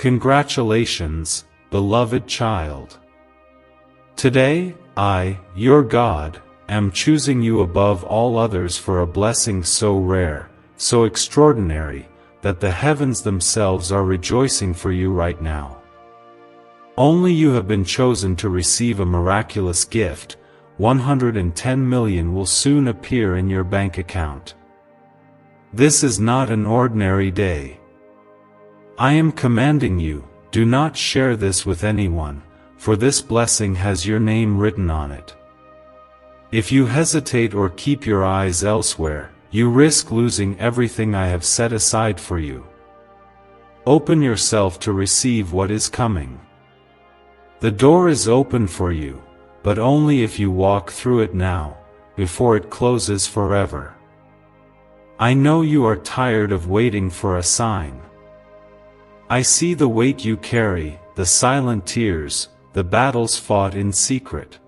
Congratulations, beloved child. Today, I, your God, am choosing you above all others for a blessing so rare, so extraordinary, that the heavens themselves are rejoicing for you right now. Only you have been chosen to receive a miraculous gift. 110 million will soon appear in your bank account. This is not an ordinary day. I am commanding you, do not share this with anyone, for this blessing has your name written on it. If you hesitate or keep your eyes elsewhere, you risk losing everything I have set aside for you. Open yourself to receive what is coming. The door is open for you, but only if you walk through it now, before it closes forever. I know you are tired of waiting for a sign. I see the weight you carry, the silent tears, the battles fought in secret.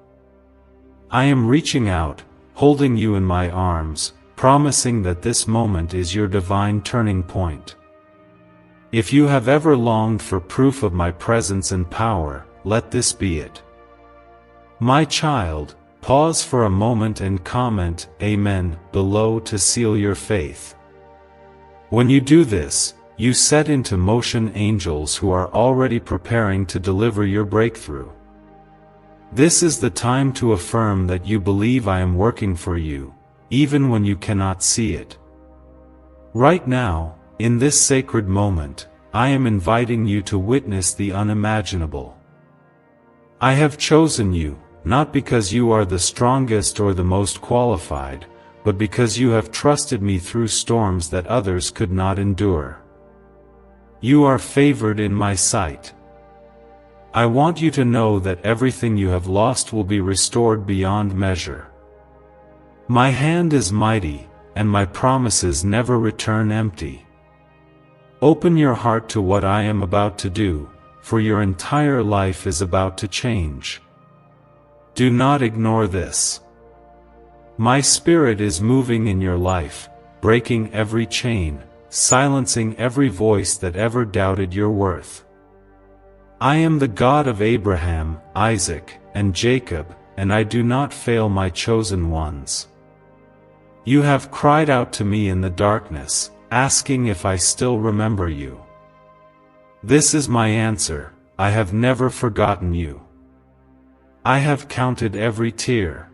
I am reaching out, holding you in my arms, promising that this moment is your divine turning point. If you have ever longed for proof of my presence and power, let this be it. My child, pause for a moment and comment Amen below to seal your faith. When you do this, you set into motion angels who are already preparing to deliver your breakthrough. This is the time to affirm that you believe I am working for you, even when you cannot see it. Right now, in this sacred moment, I am inviting you to witness the unimaginable. I have chosen you, not because you are the strongest or the most qualified, but because you have trusted me through storms that others could not endure. You are favored in my sight. I want you to know that everything you have lost will be restored beyond measure. My hand is mighty, and my promises never return empty. Open your heart to what I am about to do, for your entire life is about to change. Do not ignore this. My Spirit is moving in your life, breaking every chain, silencing every voice that ever doubted your worth. I am the God of Abraham, Isaac, and Jacob, and I do not fail my chosen ones. You have cried out to me in the darkness, asking if I still remember you. This is my answer, I have never forgotten you. I have counted every tear.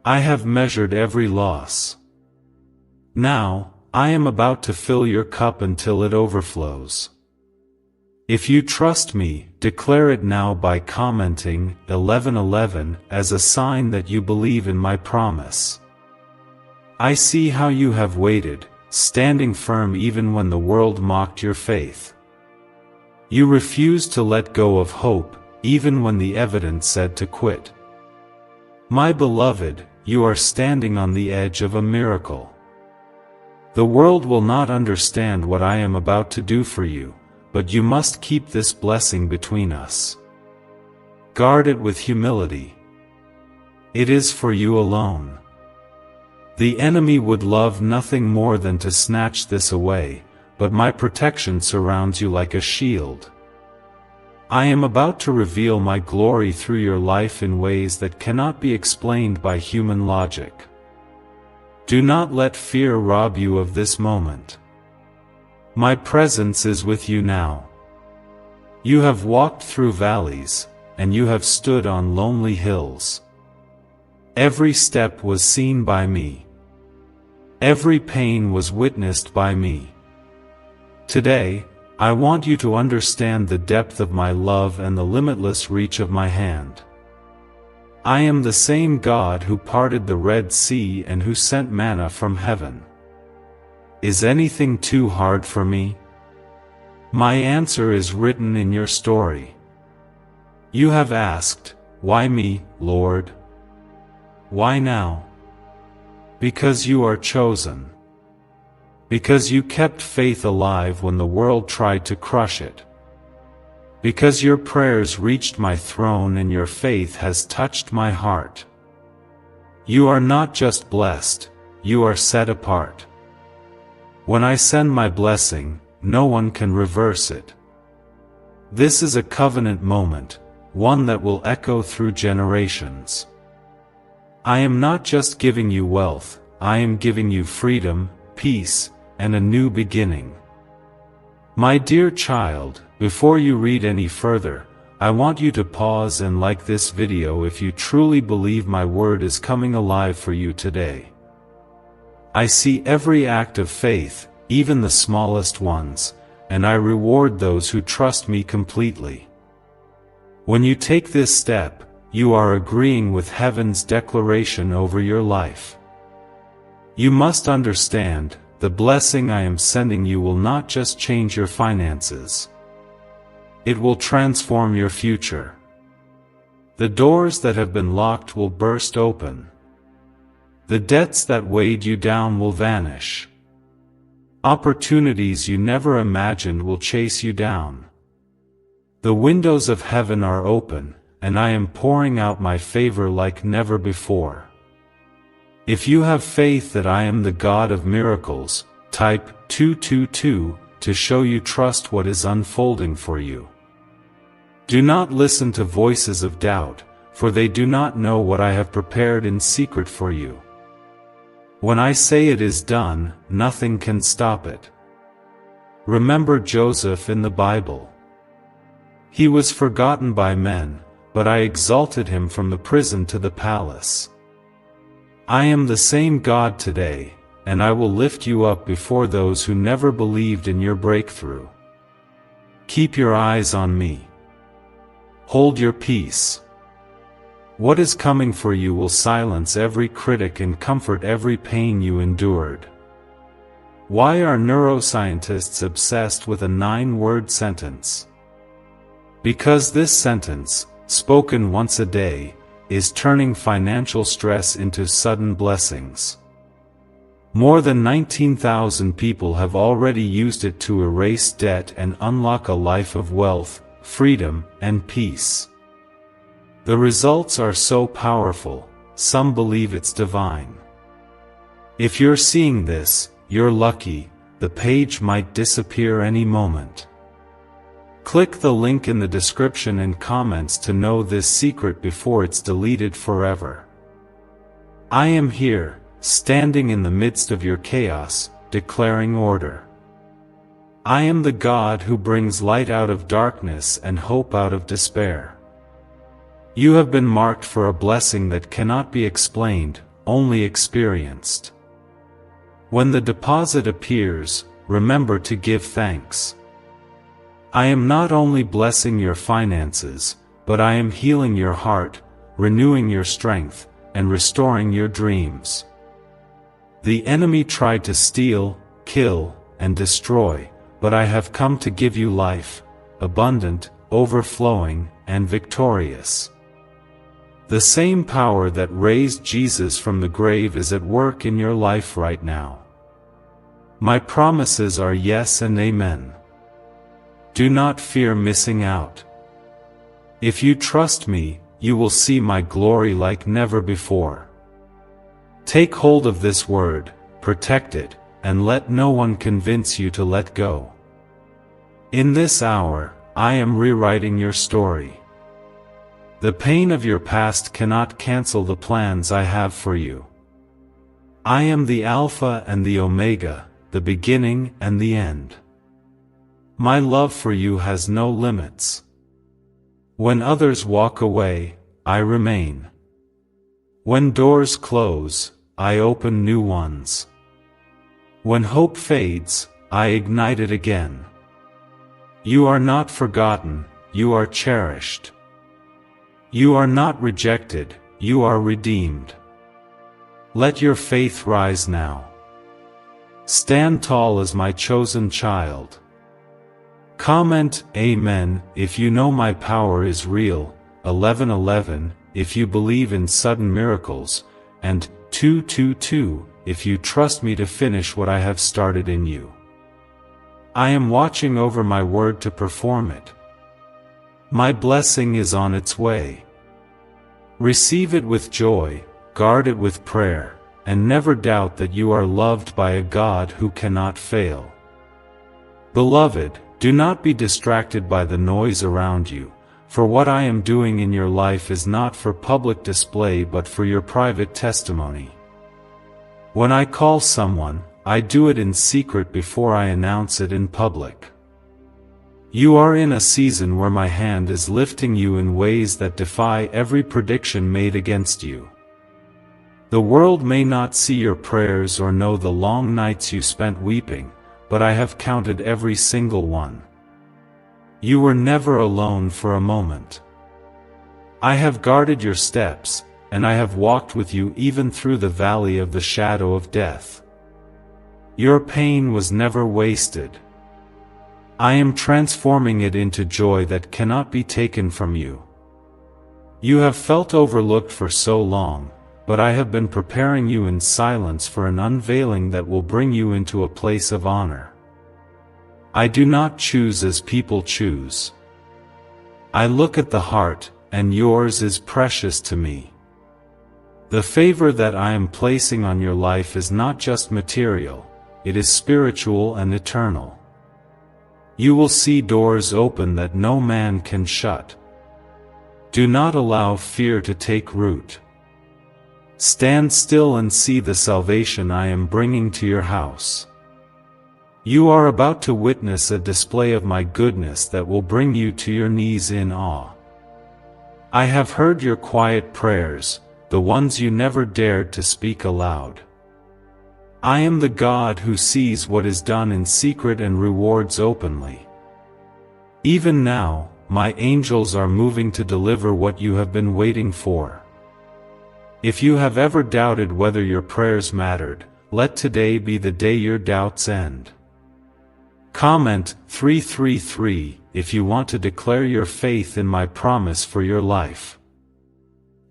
I have measured every loss. Now, I am about to fill your cup until it overflows. If you trust me, declare it now by commenting 1111 as a sign that you believe in my promise. I see how you have waited, standing firm even when the world mocked your faith. You refused to let go of hope, even when the evidence said to quit. My beloved, you are standing on the edge of a miracle. The world will not understand what I am about to do for you, but you must keep this blessing between us. Guard it with humility. It is for you alone. The enemy would love nothing more than to snatch this away, but my protection surrounds you like a shield. I am about to reveal my glory through your life in ways that cannot be explained by human logic. Do not let fear rob you of this moment. My presence is with you now. You have walked through valleys, and you have stood on lonely hills. Every step was seen by me. Every pain was witnessed by me. Today, I want you to understand the depth of my love and the limitless reach of my hand. I am the same God who parted the Red Sea and who sent manna from heaven. Is anything too hard for me? My answer is written in your story. You have asked, "Why me, Lord? Why now?" Because you are chosen. Because you kept faith alive when the world tried to crush it. Because your prayers reached my throne and your faith has touched my heart. You are not just blessed, you are set apart. When I send my blessing, no one can reverse it. This is a covenant moment, one that will echo through generations. I am not just giving you wealth, I am giving you freedom, peace, and a new beginning. My dear child, before you read any further, I want you to pause and like this video if you truly believe my word is coming alive for you today. I see every act of faith, even the smallest ones, and I reward those who trust me completely. When you take this step, you are agreeing with heaven's declaration over your life. You must understand, the blessing I am sending you will not just change your finances. It will transform your future. The doors that have been locked will burst open. The debts that weighed you down will vanish. Opportunities you never imagined will chase you down. The windows of heaven are open, and I am pouring out my favor like never before. If you have faith that I am the God of miracles, type 222 to show you trust what is unfolding for you. Do not listen to voices of doubt, for they do not know what I have prepared in secret for you. When I say it is done, nothing can stop it. Remember Joseph in the Bible. He was forgotten by men, but I exalted him from the prison to the palace. I am the same God today, and I will lift you up before those who never believed in your breakthrough. Keep your eyes on me. Hold your peace. What is coming for you will silence every critic and comfort every pain you endured. Why are neuroscientists obsessed with a 9-word sentence? Because this sentence, spoken once a day, is turning financial stress into sudden blessings. More than 19,000 people have already used it to erase debt and unlock a life of wealth, freedom, and peace. The results are so powerful, some believe it's divine. If you're seeing this, you're lucky, the page might disappear any moment. Click the link in the description and comments to know this secret before it's deleted forever. I am here, standing in the midst of your chaos, declaring order. I am the God who brings light out of darkness and hope out of despair. You have been marked for a blessing that cannot be explained, only experienced. When the deposit appears, remember to give thanks. I am not only blessing your finances, but I am healing your heart, renewing your strength, and restoring your dreams. The enemy tried to steal, kill, and destroy, but I have come to give you life, abundant, overflowing, and victorious. The same power that raised Jesus from the grave is at work in your life right now. My promises are yes and amen. Do not fear missing out. If you trust me, you will see my glory like never before. Take hold of this word, protect it, and let no one convince you to let go. In this hour, I am rewriting your story. The pain of your past cannot cancel the plans I have for you. I am the Alpha and the Omega, the beginning and the end. My love for you has no limits. When others walk away, I remain. When doors close, I open new ones. When hope fades, I ignite it again. You are not forgotten, you are cherished. You are not rejected, you are redeemed. Let your faith rise now. Stand tall as my chosen child. Comment Amen if you know my power is real, 1111 if you believe in sudden miracles, and 222 if you trust me to finish what I have started in you. I am watching over my word to perform it. My blessing is on its way. Receive it with joy, guard it with prayer, and never doubt that you are loved by a God who cannot fail. Beloved, Do not be distracted by the noise around you, for what I am doing in your life is not for public display but for your private testimony. When I call someone, I do it in secret before I announce it in public. You are in a season where my hand is lifting you in ways that defy every prediction made against you. The world may not see your prayers or know the long nights you spent weeping, but I have counted every single one. You were never alone for a moment. I have guarded your steps, and I have walked with you even through the valley of the shadow of death. Your pain was never wasted. I am transforming it into joy that cannot be taken from you. You have felt overlooked for so long, but I have been preparing you in silence for an unveiling that will bring you into a place of honor. I do not choose as people choose. I look at the heart, and yours is precious to me. The favor that I am placing on your life is not just material, it is spiritual and eternal. You will see doors open that no man can shut. Do not allow fear to take root. Stand still and see the salvation I am bringing to your house. You are about to witness a display of my goodness that will bring you to your knees in awe. I have heard your quiet prayers, the ones you never dared to speak aloud. I am the God who sees what is done in secret and rewards openly. Even now, my angels are moving to deliver what you have been waiting for. If you have ever doubted whether your prayers mattered, let today be the day your doubts end. Comment 333 if you want to declare your faith in my promise for your life.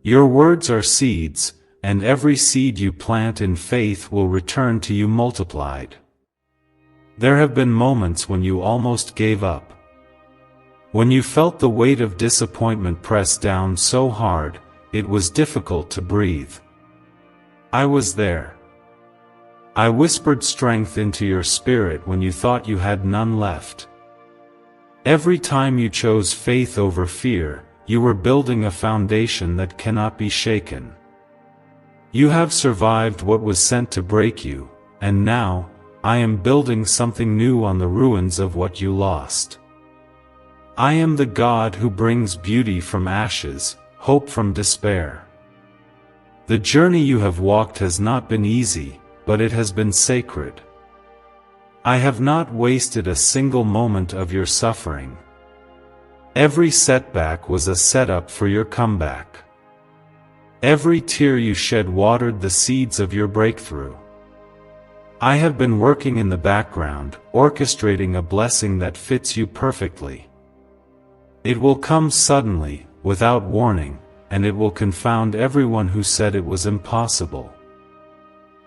Your words are seeds, and every seed you plant in faith will return to you multiplied. There have been moments when you almost gave up. When you felt the weight of disappointment press down so hard, it was difficult to breathe. I was there. I whispered strength into your spirit when you thought you had none left. Every time you chose faith over fear, you were building a foundation that cannot be shaken. You have survived what was sent to break you, and now, I am building something new on the ruins of what you lost. I am the God who brings beauty from ashes, hope from despair. The journey you have walked has not been easy, but it has been sacred. I have not wasted a single moment of your suffering. Every setback was a setup for your comeback. Every tear you shed watered the seeds of your breakthrough. I have been working in the background, orchestrating a blessing that fits you perfectly. It will come suddenly, without warning, and it will confound everyone who said it was impossible.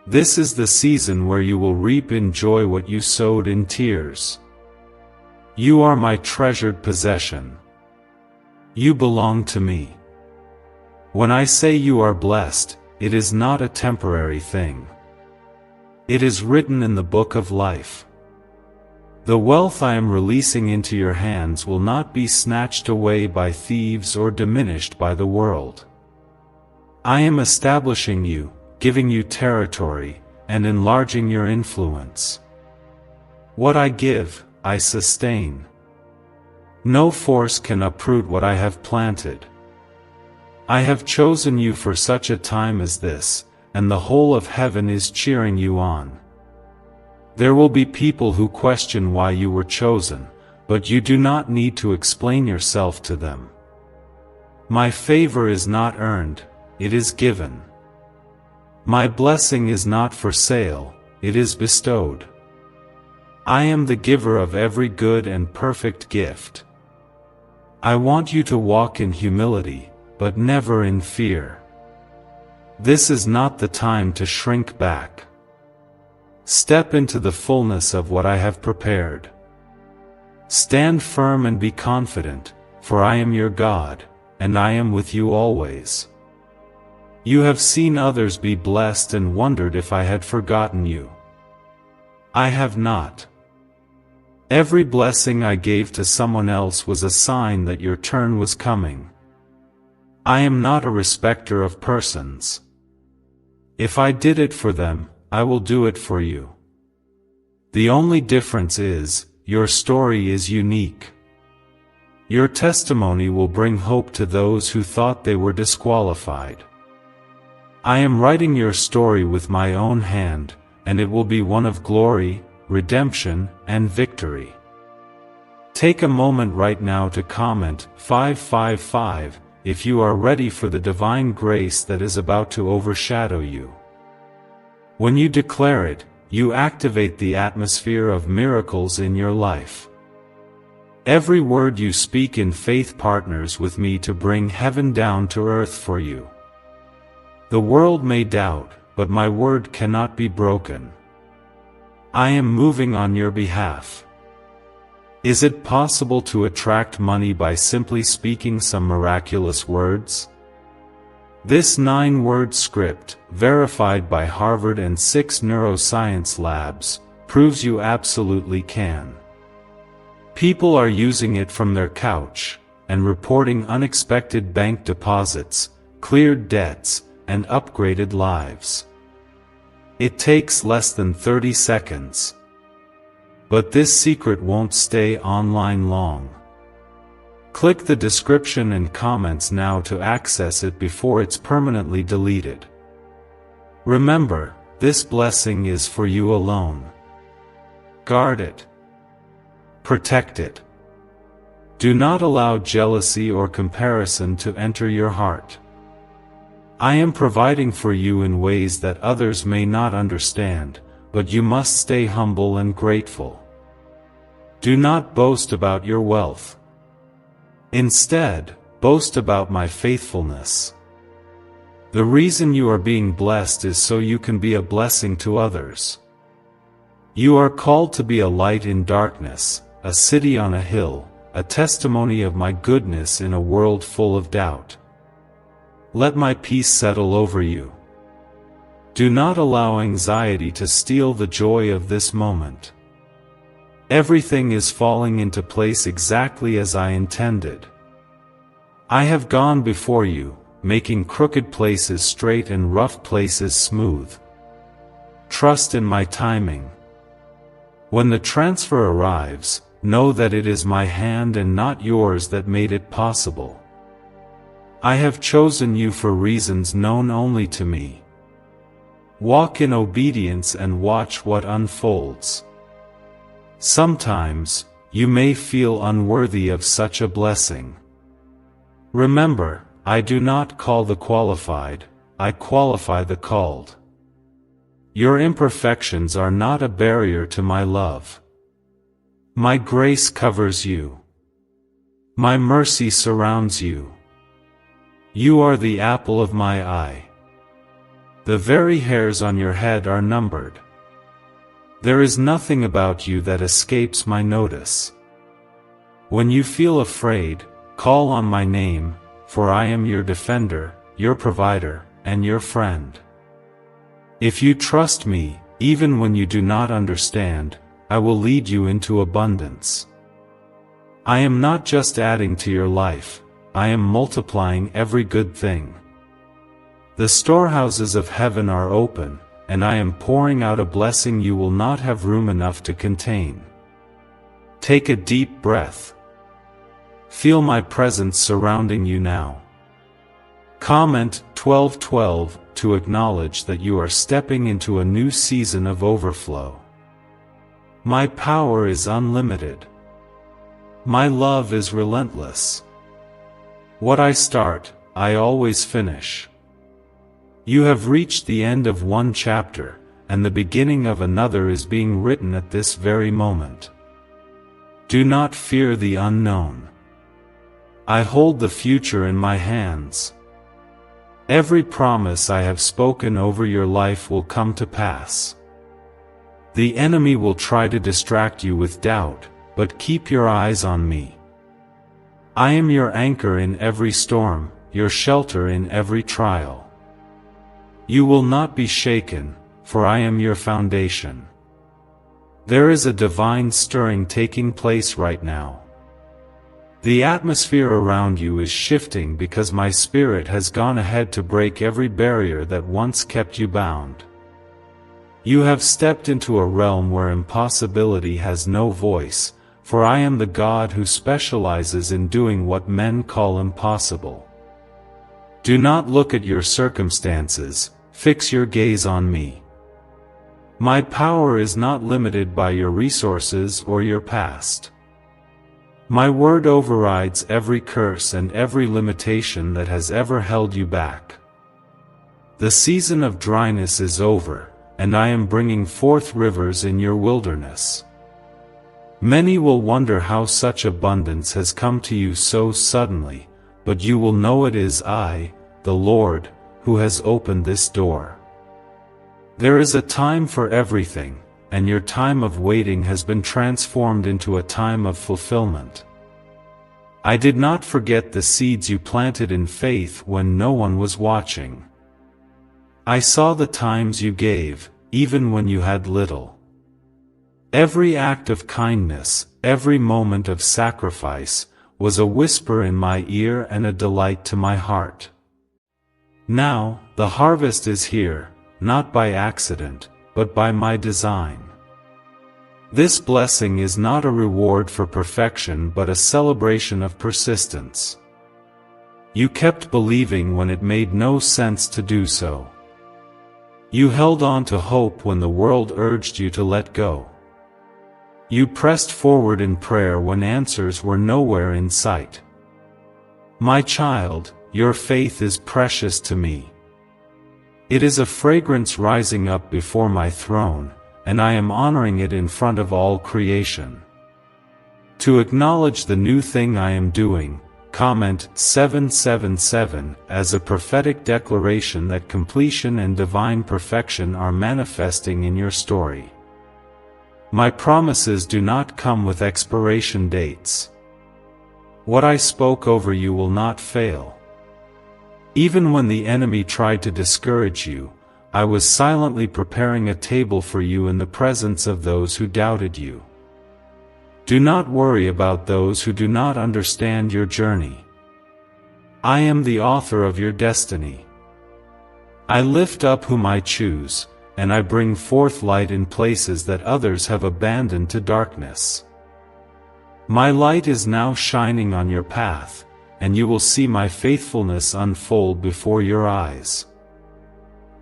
This is the season where you will reap in joy what you sowed in tears. You are my treasured possession. You belong to me. When I say you are blessed, it is not a temporary thing. It is written in the book of life. The wealth I am releasing into your hands will not be snatched away by thieves or diminished by the world. I am establishing you, giving you territory, and enlarging your influence. What I give, I sustain. No force can uproot what I have planted. I have chosen you for such a time as this, and the whole of heaven is cheering you on. There will be people who question why you were chosen, but you do not need to explain yourself to them. My favor is not earned, it is given. My blessing is not for sale, it is bestowed. I am the giver of every good and perfect gift. I want you to walk in humility, but never in fear. This is not the time to shrink back. Step into the fullness of what I have prepared. Stand firm and be confident, for I am your God, and I am with you always. You have seen others be blessed and wondered if I had forgotten you. I have not. Every blessing I gave to someone else was a sign that your turn was coming. I am not a respecter of persons. If I did it for them, I will do it for you. The only difference is, your story is unique. Your testimony will bring hope to those who thought they were disqualified. I am writing your story with my own hand, and it will be one of glory, redemption, and victory. Take a moment right now to comment 555 if you are ready for the divine grace that is about to overshadow you. When you declare it, you activate the atmosphere of miracles in your life. Every word you speak in faith partners with me to bring heaven down to earth for you. The world may doubt, but my word cannot be broken. I am moving on your behalf. Is it possible to attract money by simply speaking some miraculous words? This 9-word script, verified by Harvard and 6 neuroscience labs, proves you absolutely can. People are using it from their couch, and reporting unexpected bank deposits, cleared debts, and upgraded lives. It takes less than 30 seconds. But this secret won't stay online long. Click the description and comments now to access it before it's permanently deleted. Remember, this blessing is for you alone. Guard it. Protect it. Do not allow jealousy or comparison to enter your heart. I am providing for you in ways that others may not understand, but you must stay humble and grateful. Do not boast about your wealth. Instead, boast about my faithfulness. The reason you are being blessed is so you can be a blessing to others. You are called to be a light in darkness, a city on a hill, a testimony of my goodness in a world full of doubt. Let my peace settle over you. Do not allow anxiety to steal the joy of this moment. Everything is falling into place exactly as I intended. I have gone before you, making crooked places straight and rough places smooth. Trust in my timing. When the transfer arrives, know that it is my hand and not yours that made it possible. I have chosen you for reasons known only to me. Walk in obedience and watch what unfolds. Sometimes, you may feel unworthy of such a blessing. Remember, I do not call the qualified, I qualify the called. Your imperfections are not a barrier to my love. My grace covers you. My mercy surrounds you. You are the apple of my eye. The very hairs on your head are numbered. There is nothing about you that escapes my notice. When you feel afraid, call on my name, for I am your defender, your provider, and your friend. If you trust me, even when you do not understand, I will lead you into abundance. I am not just adding to your life, I am multiplying every good thing. The storehouses of heaven are open, and I am pouring out a blessing you will not have room enough to contain. Take a deep breath. Feel my presence surrounding you now. Comment 1212 to acknowledge that you are stepping into a new season of overflow. My power is unlimited. My love is relentless. What I start, I always finish. You have reached the end of one chapter, and the beginning of another is being written at this very moment. Do not fear the unknown. I hold the future in my hands. Every promise I have spoken over your life will come to pass. The enemy will try to distract you with doubt, but keep your eyes on me. I am your anchor in every storm, your shelter in every trial. You will not be shaken, for I am your foundation. There is a divine stirring taking place right now. The atmosphere around you is shifting because my Spirit has gone ahead to break every barrier that once kept you bound. You have stepped into a realm where impossibility has no voice, for I am the God who specializes in doing what men call impossible. Do not look at your circumstances, fix your gaze on me. My power is not limited by your resources or your past. My word overrides every curse and every limitation that has ever held you back. The season of dryness is over, and I am bringing forth rivers in your wilderness. Many will wonder how such abundance has come to you so suddenly, but you will know it is I, the Lord, who has opened this door. There is a time for everything, and your time of waiting has been transformed into a time of fulfillment. I did not forget the seeds you planted in faith when no one was watching. I saw the times you gave, even when you had little. Every act of kindness, every moment of sacrifice, was a whisper in my ear and a delight to my heart. Now, the harvest is here, not by accident, but by my design. This blessing is not a reward for perfection but a celebration of persistence. You kept believing when it made no sense to do so. You held on to hope when the world urged you to let go. You pressed forward in prayer when answers were nowhere in sight. My child, your faith is precious to me. It is a fragrance rising up before my throne, and I am honoring it in front of all creation. To acknowledge the new thing I am doing, comment 777 as a prophetic declaration that completion and divine perfection are manifesting in your story. My promises do not come with expiration dates. What I spoke over you will not fail. Even when the enemy tried to discourage you, I was silently preparing a table for you in the presence of those who doubted you. Do not worry about those who do not understand your journey. I am the author of your destiny. I lift up whom I choose, and I bring forth light in places that others have abandoned to darkness. My light is now shining on your path, and you will see my faithfulness unfold before your eyes.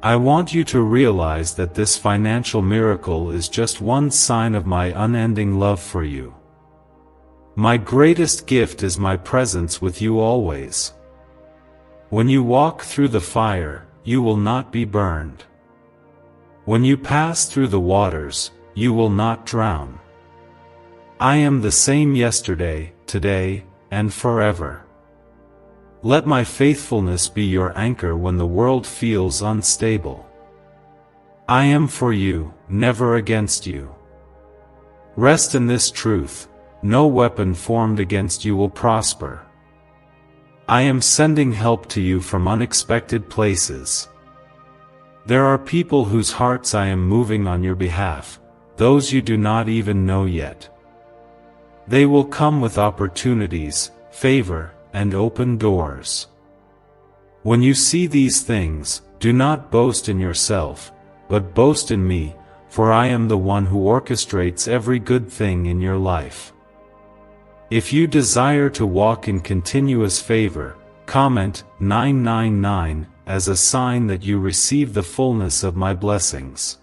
I want you to realize that this financial miracle is just one sign of my unending love for you. My greatest gift is my presence with you always. When you walk through the fire, you will not be burned. When you pass through the waters, you will not drown. I am the same yesterday, today, and forever. Let my faithfulness be your anchor when the world feels unstable. I am for you, never against you. Rest in this truth: no weapon formed against you will prosper. I am sending help to you from unexpected places. There are people whose hearts I am moving on your behalf, those you do not even know yet. They will come with opportunities, favor, and open doors. When you see these things, do not boast in yourself, but boast in me, for I am the one who orchestrates every good thing in your life. If you desire to walk in continuous favor, comment 999 as a sign that you receive the fullness of my blessings.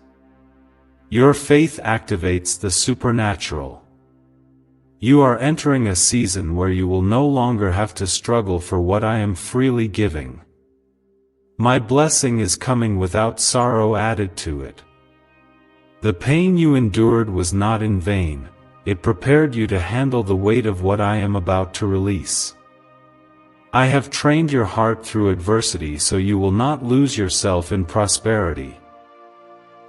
Your faith activates the supernatural. You are entering a season where you will no longer have to struggle for what I am freely giving. My blessing is coming without sorrow added to it. The pain you endured was not in vain. It prepared you to handle the weight of what I am about to release. I have trained your heart through adversity so you will not lose yourself in prosperity.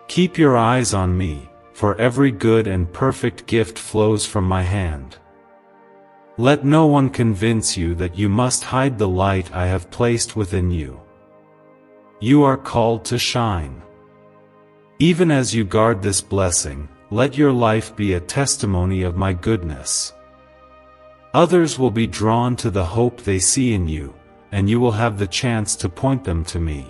Keep your eyes on me, for every good and perfect gift flows from my hand. Let no one convince you that you must hide the light I have placed within you. You are called to shine. Even as you guard this blessing, let your life be a testimony of my goodness. Others will be drawn to the hope they see in you, and you will have the chance to point them to me.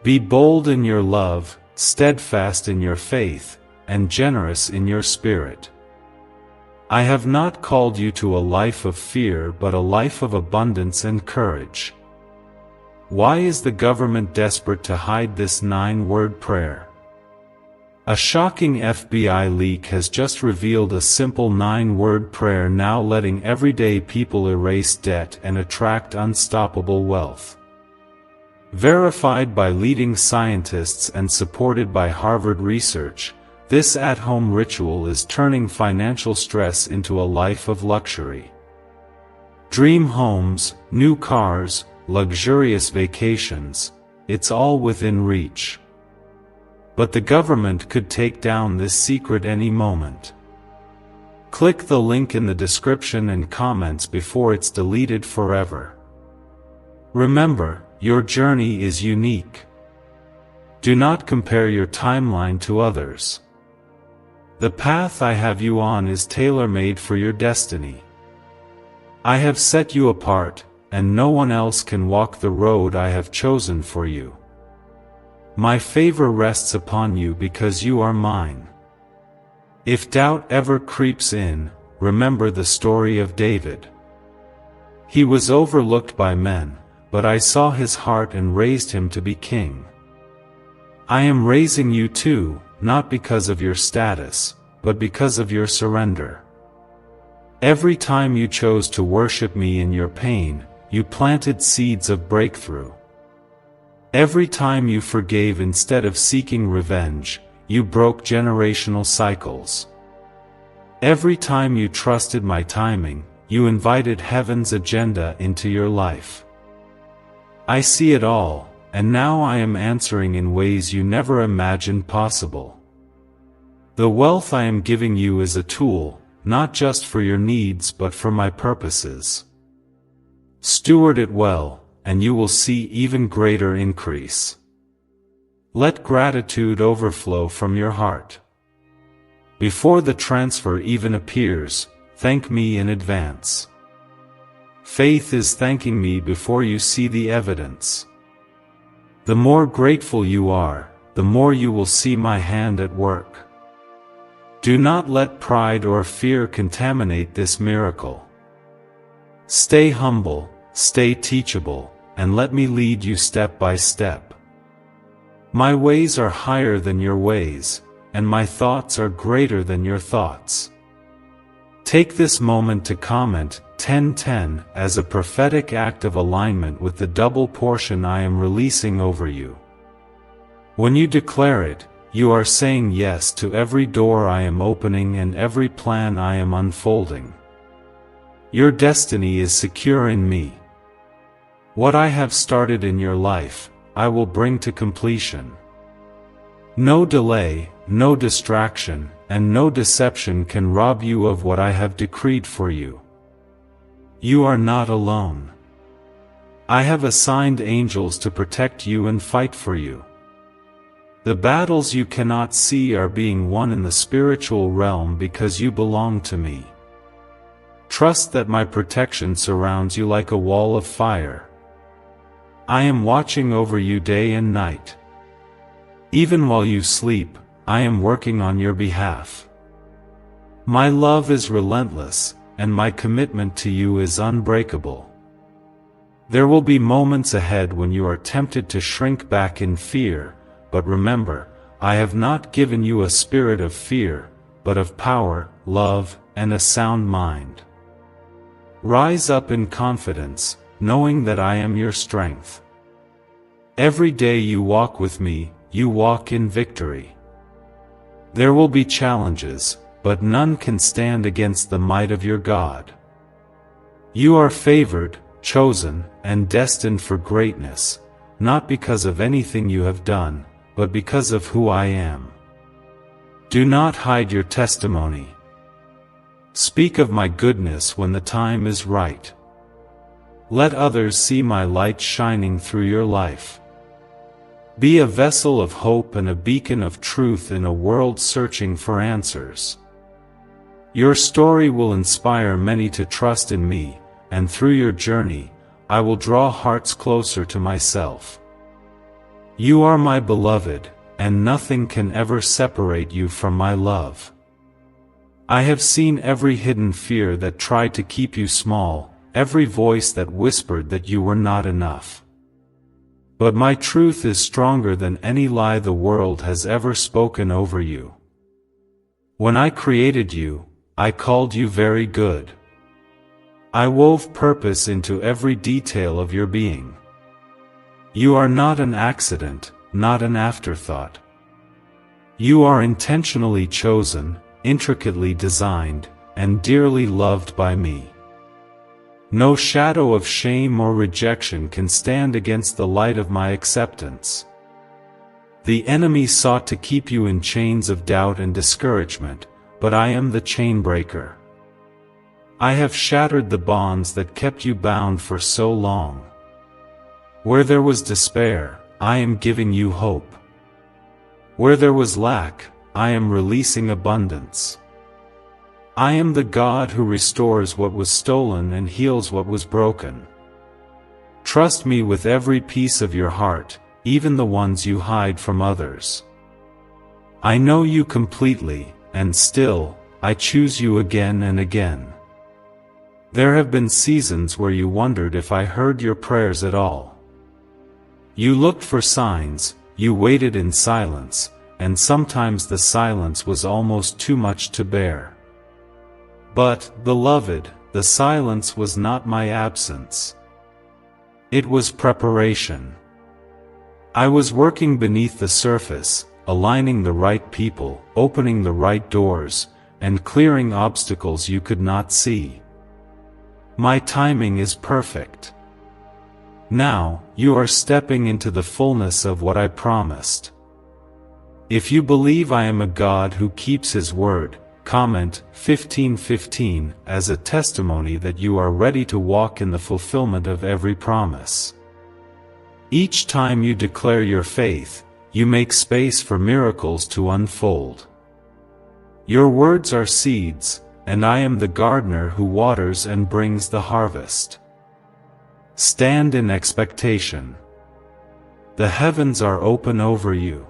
Be bold in your love, steadfast in your faith, and generous in your spirit. I have not called you to a life of fear but a life of abundance and courage. Why is the government desperate to hide this 9-word prayer? A shocking FBI leak has just revealed a simple 9-word prayer now letting everyday people erase debt and attract unstoppable wealth. Verified by leading scientists and supported by Harvard research, this at-home ritual is turning financial stress into a life of luxury. Dream homes, new cars, luxurious vacations, it's all within reach. But the government could take down this secret any moment. Click the link in the description and comments before it's deleted forever. Remember, your journey is unique. Do not compare your timeline to others. The path I have you on is tailor-made for your destiny. I have set you apart, and no one else can walk the road I have chosen for you. My favor rests upon you because you are mine. If doubt ever creeps in, remember the story of David. He was overlooked by men, but I saw his heart and raised him to be king. I am raising you too, not because of your status, but because of your surrender. Every time you chose to worship me in your pain, you planted seeds of breakthrough. Every time you forgave instead of seeking revenge, you broke generational cycles. Every time you trusted my timing, you invited heaven's agenda into your life. I see it all, and now I am answering in ways you never imagined possible. The wealth I am giving you is a tool, not just for your needs but for my purposes. Steward it well, and you will see even greater increase. Let gratitude overflow from your heart. Before the transfer even appears, thank me in advance. Faith is thanking me before you see the evidence. The more grateful you are, the more you will see my hand at work. Do not let pride or fear contaminate this miracle. Stay humble, stay teachable, and let me lead you step by step. My ways are higher than your ways, and my thoughts are greater than your thoughts. Take this moment to comment 1010 as a prophetic act of alignment with the double portion I am releasing over you. When you declare it, you are saying yes to every door I am opening and every plan I am unfolding. Your destiny is secure in me. What I have started in your life, I will bring to completion. No delay, no distraction, and no deception can rob you of what I have decreed for you. You are not alone. I have assigned angels to protect you and fight for you. The battles you cannot see are being won in the spiritual realm because you belong to me. Trust that my protection surrounds you like a wall of fire. I am watching over you day and night. Even while you sleep, I am working on your behalf. My love is relentless, and my commitment to you is unbreakable. There will be moments ahead when you are tempted to shrink back in fear, but remember, I have not given you a spirit of fear, but of power, love, and a sound mind. Rise up in confidence, knowing that I am your strength. Every day you walk with me, you walk in victory. There will be challenges, but none can stand against the might of your God. You are favored, chosen, and destined for greatness, not because of anything you have done, but because of who I am. Do not hide your testimony. Speak of my goodness when the time is right. Let others see my light shining through your life. Be a vessel of hope and a beacon of truth in a world searching for answers. Your story will inspire many to trust in me, and through your journey, I will draw hearts closer to myself. You are my beloved, and nothing can ever separate you from my love. I have seen every hidden fear that tried to keep you small, every voice that whispered that you were not enough. But my truth is stronger than any lie the world has ever spoken over you. When I created you, I called you very good. I wove purpose into every detail of your being. You are not an accident, not an afterthought. You are intentionally chosen, intricately designed, and dearly loved by me. No shadow of shame or rejection can stand against the light of my acceptance. The enemy sought to keep you in chains of doubt and discouragement, but I am the chain breaker. I have shattered the bonds that kept you bound for so long. Where there was despair, I am giving you hope. Where there was lack, I am releasing abundance. I am the God who restores what was stolen and heals what was broken. Trust me with every piece of your heart, even the ones you hide from others. I know you completely, and still, I choose you again and again. There have been seasons where you wondered if I heard your prayers at all. You looked for signs, you waited in silence, and sometimes the silence was almost too much to bear. But, beloved, the silence was not my absence. It was preparation. I was working beneath the surface, aligning the right people, opening the right doors, and clearing obstacles you could not see. My timing is perfect. Now, you are stepping into the fullness of what I promised. If you believe I am a God who keeps His word, comment 15:15 as a testimony that you are ready to walk in the fulfillment of every promise. Each time you declare your faith, you make space for miracles to unfold. Your words are seeds, and I am the gardener who waters and brings the harvest. Stand in expectation. The heavens are open over you.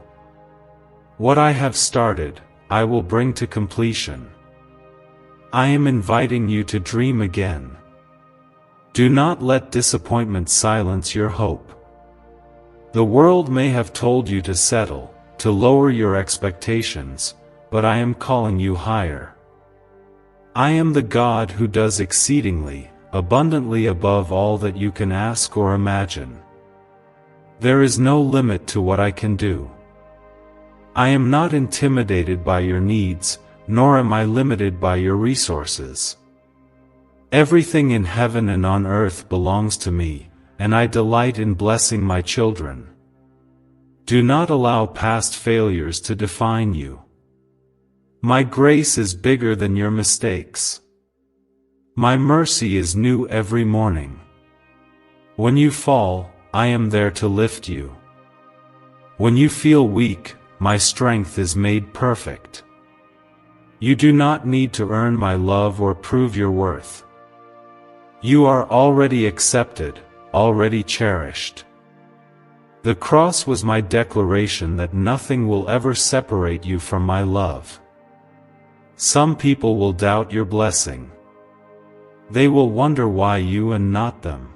What I have started, I will bring to completion. I am inviting you to dream again. Do not let disappointment silence your hope. The world may have told you to settle, to lower your expectations, but I am calling you higher. I am the God who does exceedingly, abundantly above all that you can ask or imagine. There is no limit to what I can do. I am not intimidated by your needs, nor am I limited by your resources. Everything in heaven and on earth belongs to me, and I delight in blessing my children. Do not allow past failures to define you. My grace is bigger than your mistakes. My mercy is new every morning. When you fall, I am there to lift you. When you feel weak, my strength is made perfect. You do not need to earn my love or prove your worth. You are already accepted, already cherished. The cross was my declaration that nothing will ever separate you from my love. Some people will doubt your blessing. They will wonder why you and not them.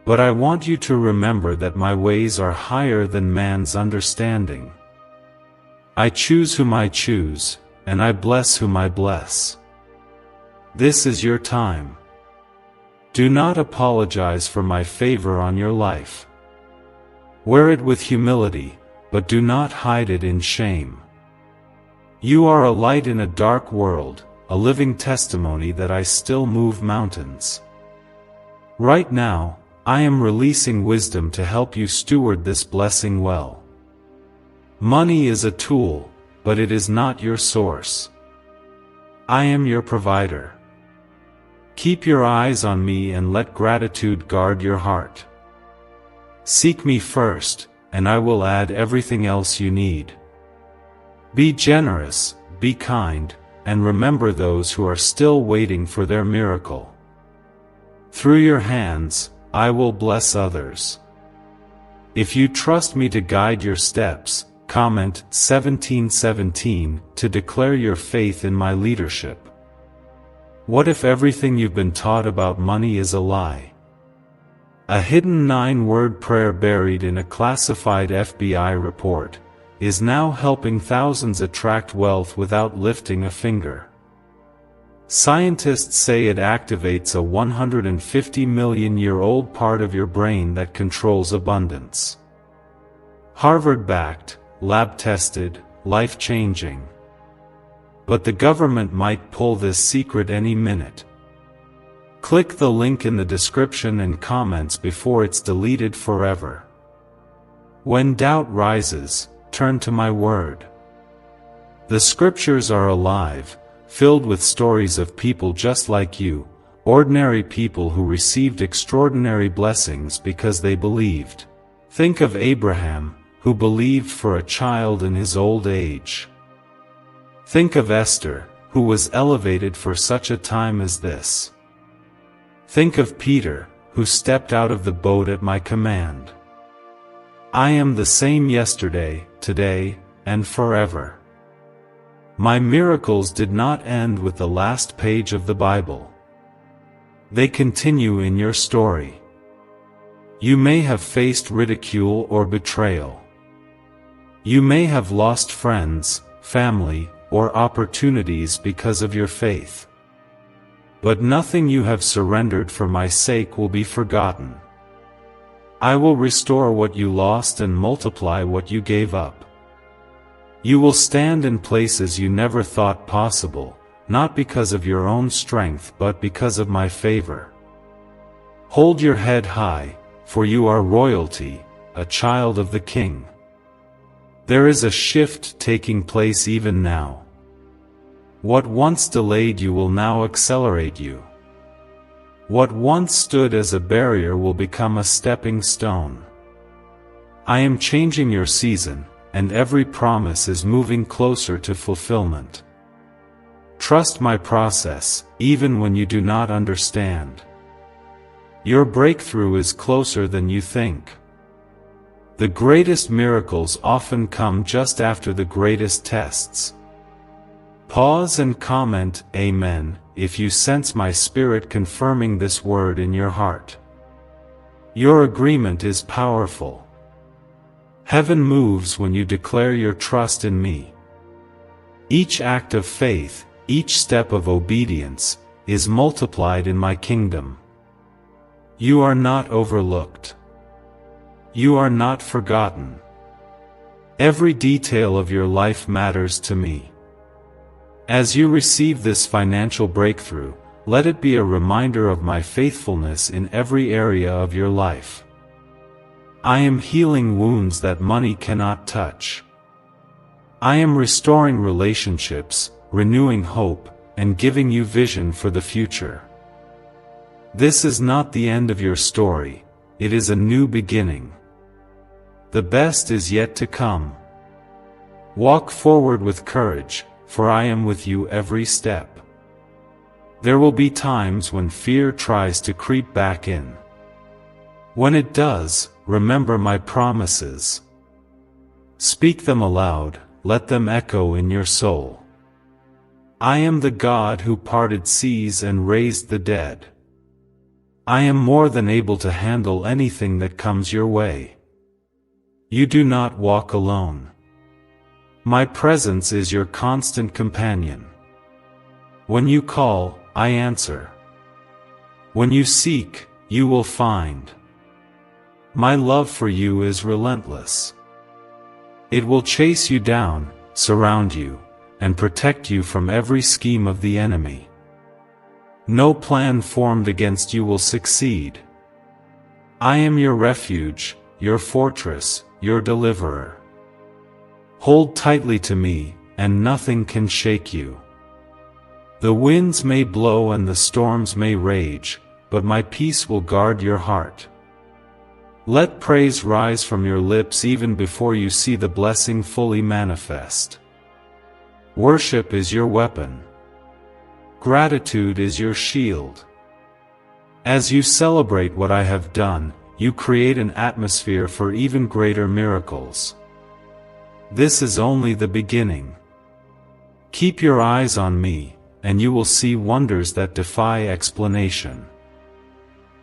But I want you to remember that my ways are higher than man's understanding. I choose whom I choose, and I bless whom I bless. This is your time. Do not apologize for my favor on your life. Wear it with humility, but do not hide it in shame. You are a light in a dark world, a living testimony that I still move mountains. Right now, I am releasing wisdom to help you steward this blessing well. Money is a tool, but it is not your source. I am your provider. Keep your eyes on me and let gratitude guard your heart. Seek me first, and I will add everything else you need. Be generous, be kind, and remember those who are still waiting for their miracle. Through your hands, I will bless others. If you trust me to guide your steps, comment 1717 to declare your faith in my leadership. What if everything you've been taught about money is a lie? A hidden 9-word prayer buried in a classified FBI report is now helping thousands attract wealth without lifting a finger. Scientists say it activates a 150-million-year-old part of your brain that controls abundance. Harvard-backed, lab-tested, life-changing. But the government might pull this secret any minute. Click the link in the description and comments before it's deleted forever. When doubt rises, turn to my word. The scriptures are alive, filled with stories of people just like you, ordinary people who received extraordinary blessings because they believed. Think of Abraham, who believed for a child in his old age. Think of Esther, who was elevated for such a time as this. Think of Peter, who stepped out of the boat at my command. I am the same yesterday, today, and forever. My miracles did not end with the last page of the Bible. They continue in your story. You may have faced ridicule or betrayal. You may have lost friends, family, or opportunities because of your faith. But nothing you have surrendered for my sake will be forgotten. I will restore what you lost and multiply what you gave up. You will stand in places you never thought possible, not because of your own strength but because of my favor. Hold your head high, for you are royalty, a child of the King. There is a shift taking place even now. What once delayed you will now accelerate you. What once stood as a barrier will become a stepping stone. I am changing your season, and every promise is moving closer to fulfillment. Trust my process, even when you do not understand. Your breakthrough is closer than you think. The greatest miracles often come just after the greatest tests. Pause and comment Amen if you sense my spirit confirming this word in your heart. Your agreement is powerful. Heaven moves when you declare your trust in me. Each act of faith, each step of obedience, is multiplied in my kingdom. You are not overlooked. You are not forgotten. Every detail of your life matters to me. As you receive this financial breakthrough, let it be a reminder of my faithfulness in every area of your life. I am healing wounds that money cannot touch. I am restoring relationships, renewing hope, and giving you vision for the future. This is not the end of your story, it is a new beginning. The best is yet to come. Walk forward with courage, for I am with you every step. There will be times when fear tries to creep back in. When it does, remember my promises. Speak them aloud, let them echo in your soul. I am the God who parted seas and raised the dead. I am more than able to handle anything that comes your way. You do not walk alone. My presence is your constant companion. When you call, I answer. When you seek, you will find. My love for you is relentless. It will chase you down, surround you, and protect you from every scheme of the enemy. No plan formed against you will succeed. I am your refuge, your fortress, your deliverer. Hold tightly to me, and nothing can shake you. The winds may blow and the storms may rage, but my peace will guard your heart. Let praise rise from your lips even before you see the blessing fully manifest. Worship is your weapon. Gratitude is your shield. As you celebrate what I have done, you create an atmosphere for even greater miracles. This is only the beginning. Keep your eyes on me, and you will see wonders that defy explanation.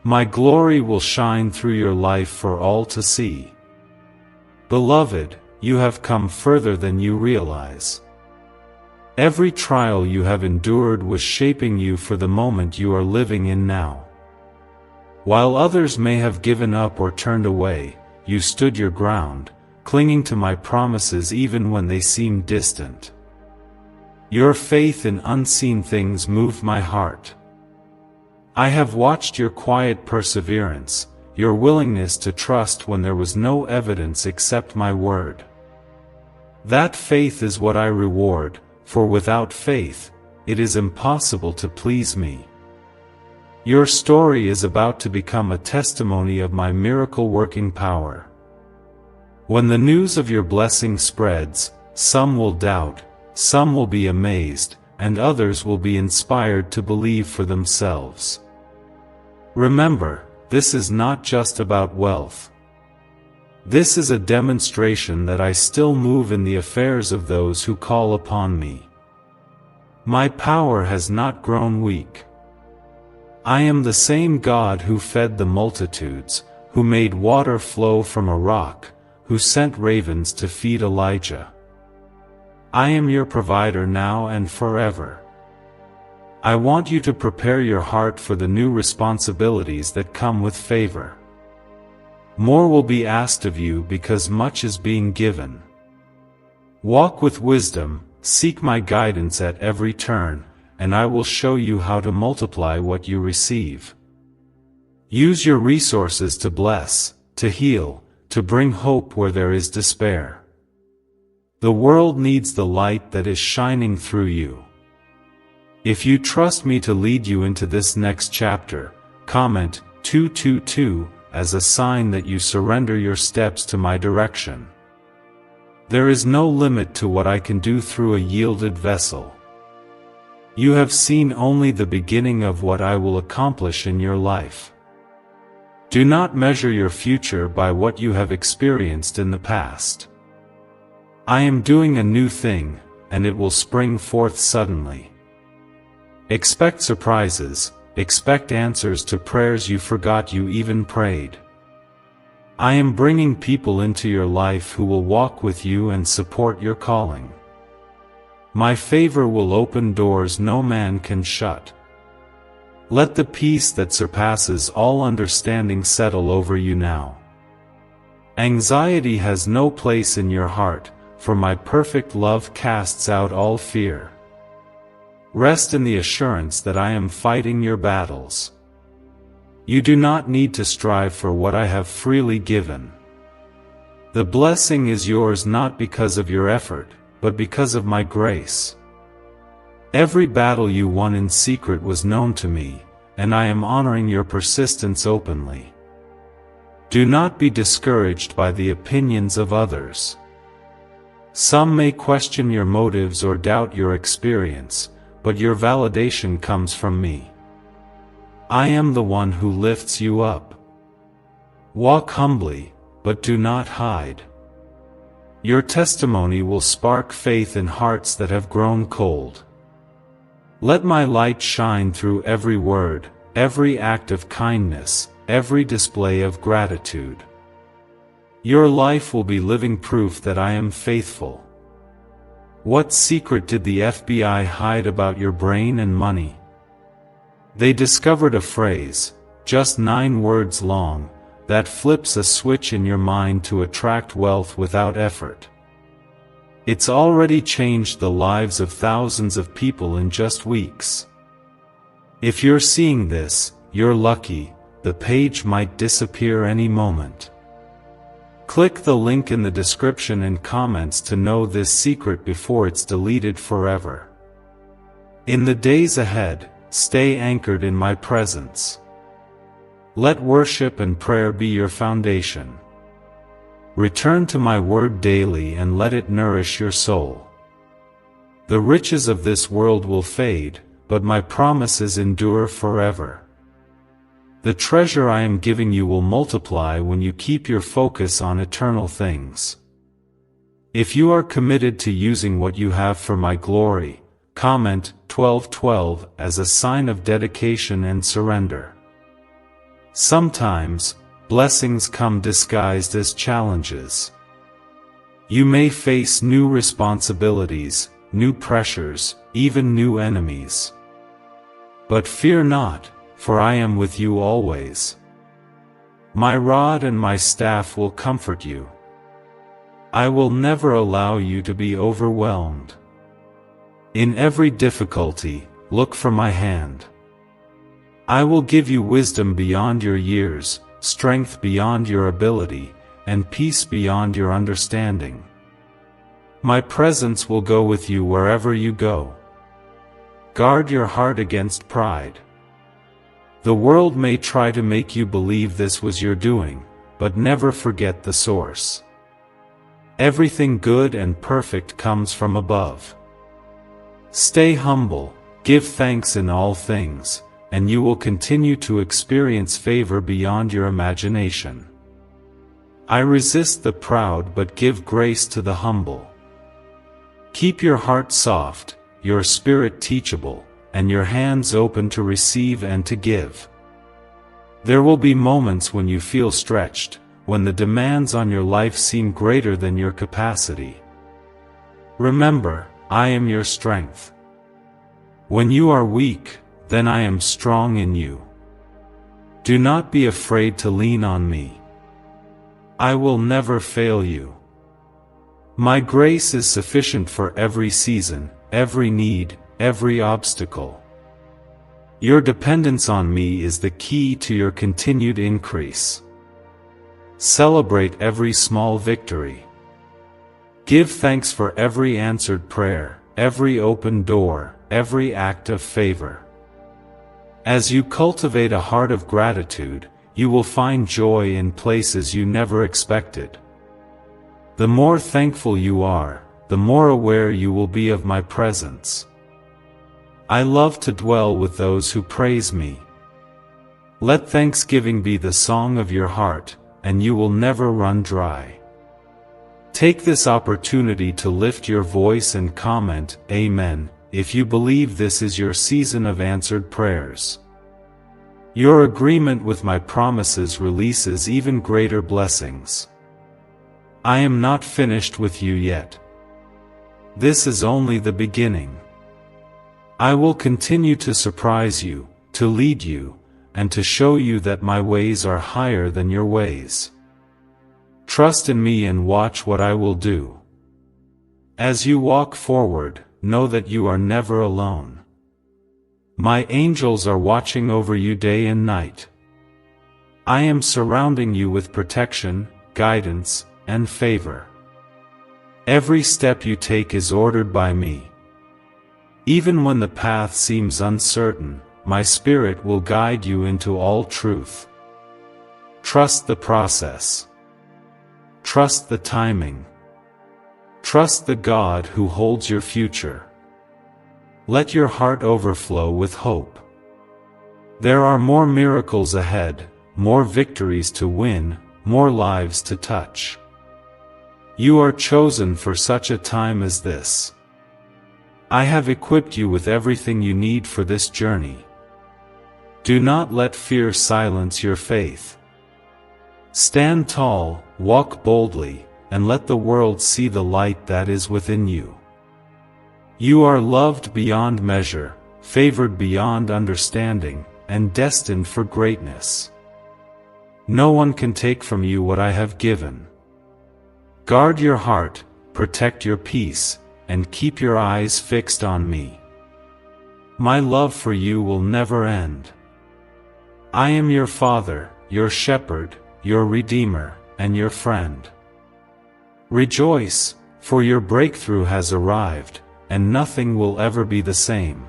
My glory will shine through your life for all to see. Beloved, you have come further than you realize. Every trial you have endured was shaping you for the moment you are living in now. While others may have given up or turned away, you stood your ground, clinging to my promises even when they seemed distant. Your faith in unseen things moved my heart. I have watched your quiet perseverance, your willingness to trust when there was no evidence except my word. That faith is what I reward, for without faith, it is impossible to please me. Your story is about to become a testimony of my miracle-working power. When the news of your blessing spreads, some will doubt, some will be amazed, and others will be inspired to believe for themselves. Remember, this is not just about wealth. This is a demonstration that I still move in the affairs of those who call upon me. My power has not grown weak. I am the same God who fed the multitudes, who made water flow from a rock, who sent ravens to feed Elijah. I am your provider now and forever. I want you to prepare your heart for the new responsibilities that come with favor. More will be asked of you because much is being given. Walk with wisdom, seek my guidance at every turn, and I will show you how to multiply what you receive. Use your resources to bless, to heal, to bring hope where there is despair. The world needs the light that is shining through you. If you trust me to lead you into this next chapter, comment 222 as a sign that you surrender your steps to my direction. There is no limit to what I can do through a yielded vessel. You have seen only the beginning of what I will accomplish in your life. Do not measure your future by what you have experienced in the past. I am doing a new thing, and it will spring forth suddenly. Expect surprises, expect answers to prayers you forgot you even prayed. I am bringing people into your life who will walk with you and support your calling. My favor will open doors no man can shut. Let the peace that surpasses all understanding settle over you now. Anxiety has no place in your heart, for my perfect love casts out all fear. Rest in the assurance that I am fighting your battles. You do not need to strive for what I have freely given. The blessing is yours not because of your effort, but because of my grace. Every battle you won in secret was known to me, and I am honoring your persistence openly. Do not be discouraged by the opinions of others. Some may question your motives or doubt your experience, but your validation comes from me. I am the one who lifts you up. Walk humbly, but do not hide. Your testimony will spark faith in hearts that have grown cold. Let my light shine through every word, every act of kindness, every display of gratitude. Your life will be living proof that I am faithful. What secret did the FBI hide about your brain and money? They discovered a phrase, just 9 words long, that flips a switch in your mind to attract wealth without effort. It's already changed the lives of thousands of people in just weeks. If you're seeing this, you're lucky, the page might disappear any moment. Click the link in the description and comments to know this secret before it's deleted forever. In the days ahead, stay anchored in my presence. Let worship and prayer be your foundation. Return to my word daily and let it nourish your soul. The riches of this world will fade, but my promises endure forever. The treasure I am giving you will multiply when you keep your focus on eternal things. If you are committed to using what you have for my glory, comment 1212 as a sign of dedication and surrender. Sometimes, blessings come disguised as challenges. You may face new responsibilities, new pressures, even new enemies. But fear not, for I am with you always. My rod and my staff will comfort you. I will never allow you to be overwhelmed. In every difficulty, look for my hand. I will give you wisdom beyond your years, strength beyond your ability, and peace beyond your understanding. My presence will go with you wherever you go. Guard your heart against pride. The world may try to make you believe this was your doing, but never forget the source. Everything good and perfect comes from above. Stay humble, give thanks in all things, and you will continue to experience favor beyond your imagination. I resist the proud but give grace to the humble. Keep your heart soft, your spirit teachable, and your hands open to receive and to give. There will be moments when you feel stretched, when the demands on your life seem greater than your capacity. Remember, I am your strength. When you are weak, then I am strong in you. Do not be afraid to lean on me. I will never fail you. My grace is sufficient for every season, every need, every obstacle. Your dependence on me is the key to your continued increase. Celebrate every small victory. Give thanks for every answered prayer, every open door, every act of favor. As you cultivate a heart of gratitude, you will find joy in places you never expected. The more thankful you are, the more aware you will be of my presence. I love to dwell with those who praise me. Let thanksgiving be the song of your heart, and you will never run dry. Take this opportunity to lift your voice and comment, Amen, if you believe this is your season of answered prayers. Your agreement with my promises releases even greater blessings. I am not finished with you yet. This is only the beginning. I will continue to surprise you, to lead you, and to show you that my ways are higher than your ways. Trust in me and watch what I will do. As you walk forward, know that you are never alone. My angels are watching over you day and night. I am surrounding you with protection, guidance, and favor. Every step you take is ordered by me. Even when the path seems uncertain, my Spirit will guide you into all truth. Trust the process. Trust the timing. Trust the God who holds your future. Let your heart overflow with hope. There are more miracles ahead, more victories to win, more lives to touch. You are chosen for such a time as this. I have equipped you with everything you need for this journey. Do not let fear silence your faith. Stand tall, walk boldly, and let the world see the light that is within you. You are loved beyond measure, favored beyond understanding, and destined for greatness. No one can take from you what I have given. Guard your heart, protect your peace, and keep your eyes fixed on me. My love for you will never end. I am your Father, your Shepherd, your Redeemer, and your friend. Rejoice, for your breakthrough has arrived, and nothing will ever be the same.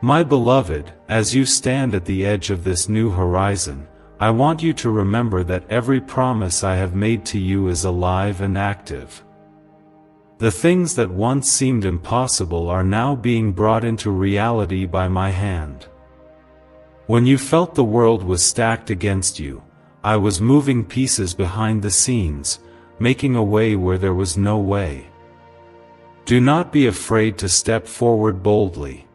My beloved, as you stand at the edge of this new horizon, I want you to remember that every promise I have made to you is alive and active. The things that once seemed impossible are now being brought into reality by my hand. When you felt the world was stacked against you, I was moving pieces behind the scenes, making a way where there was no way. Do not be afraid to step forward boldly.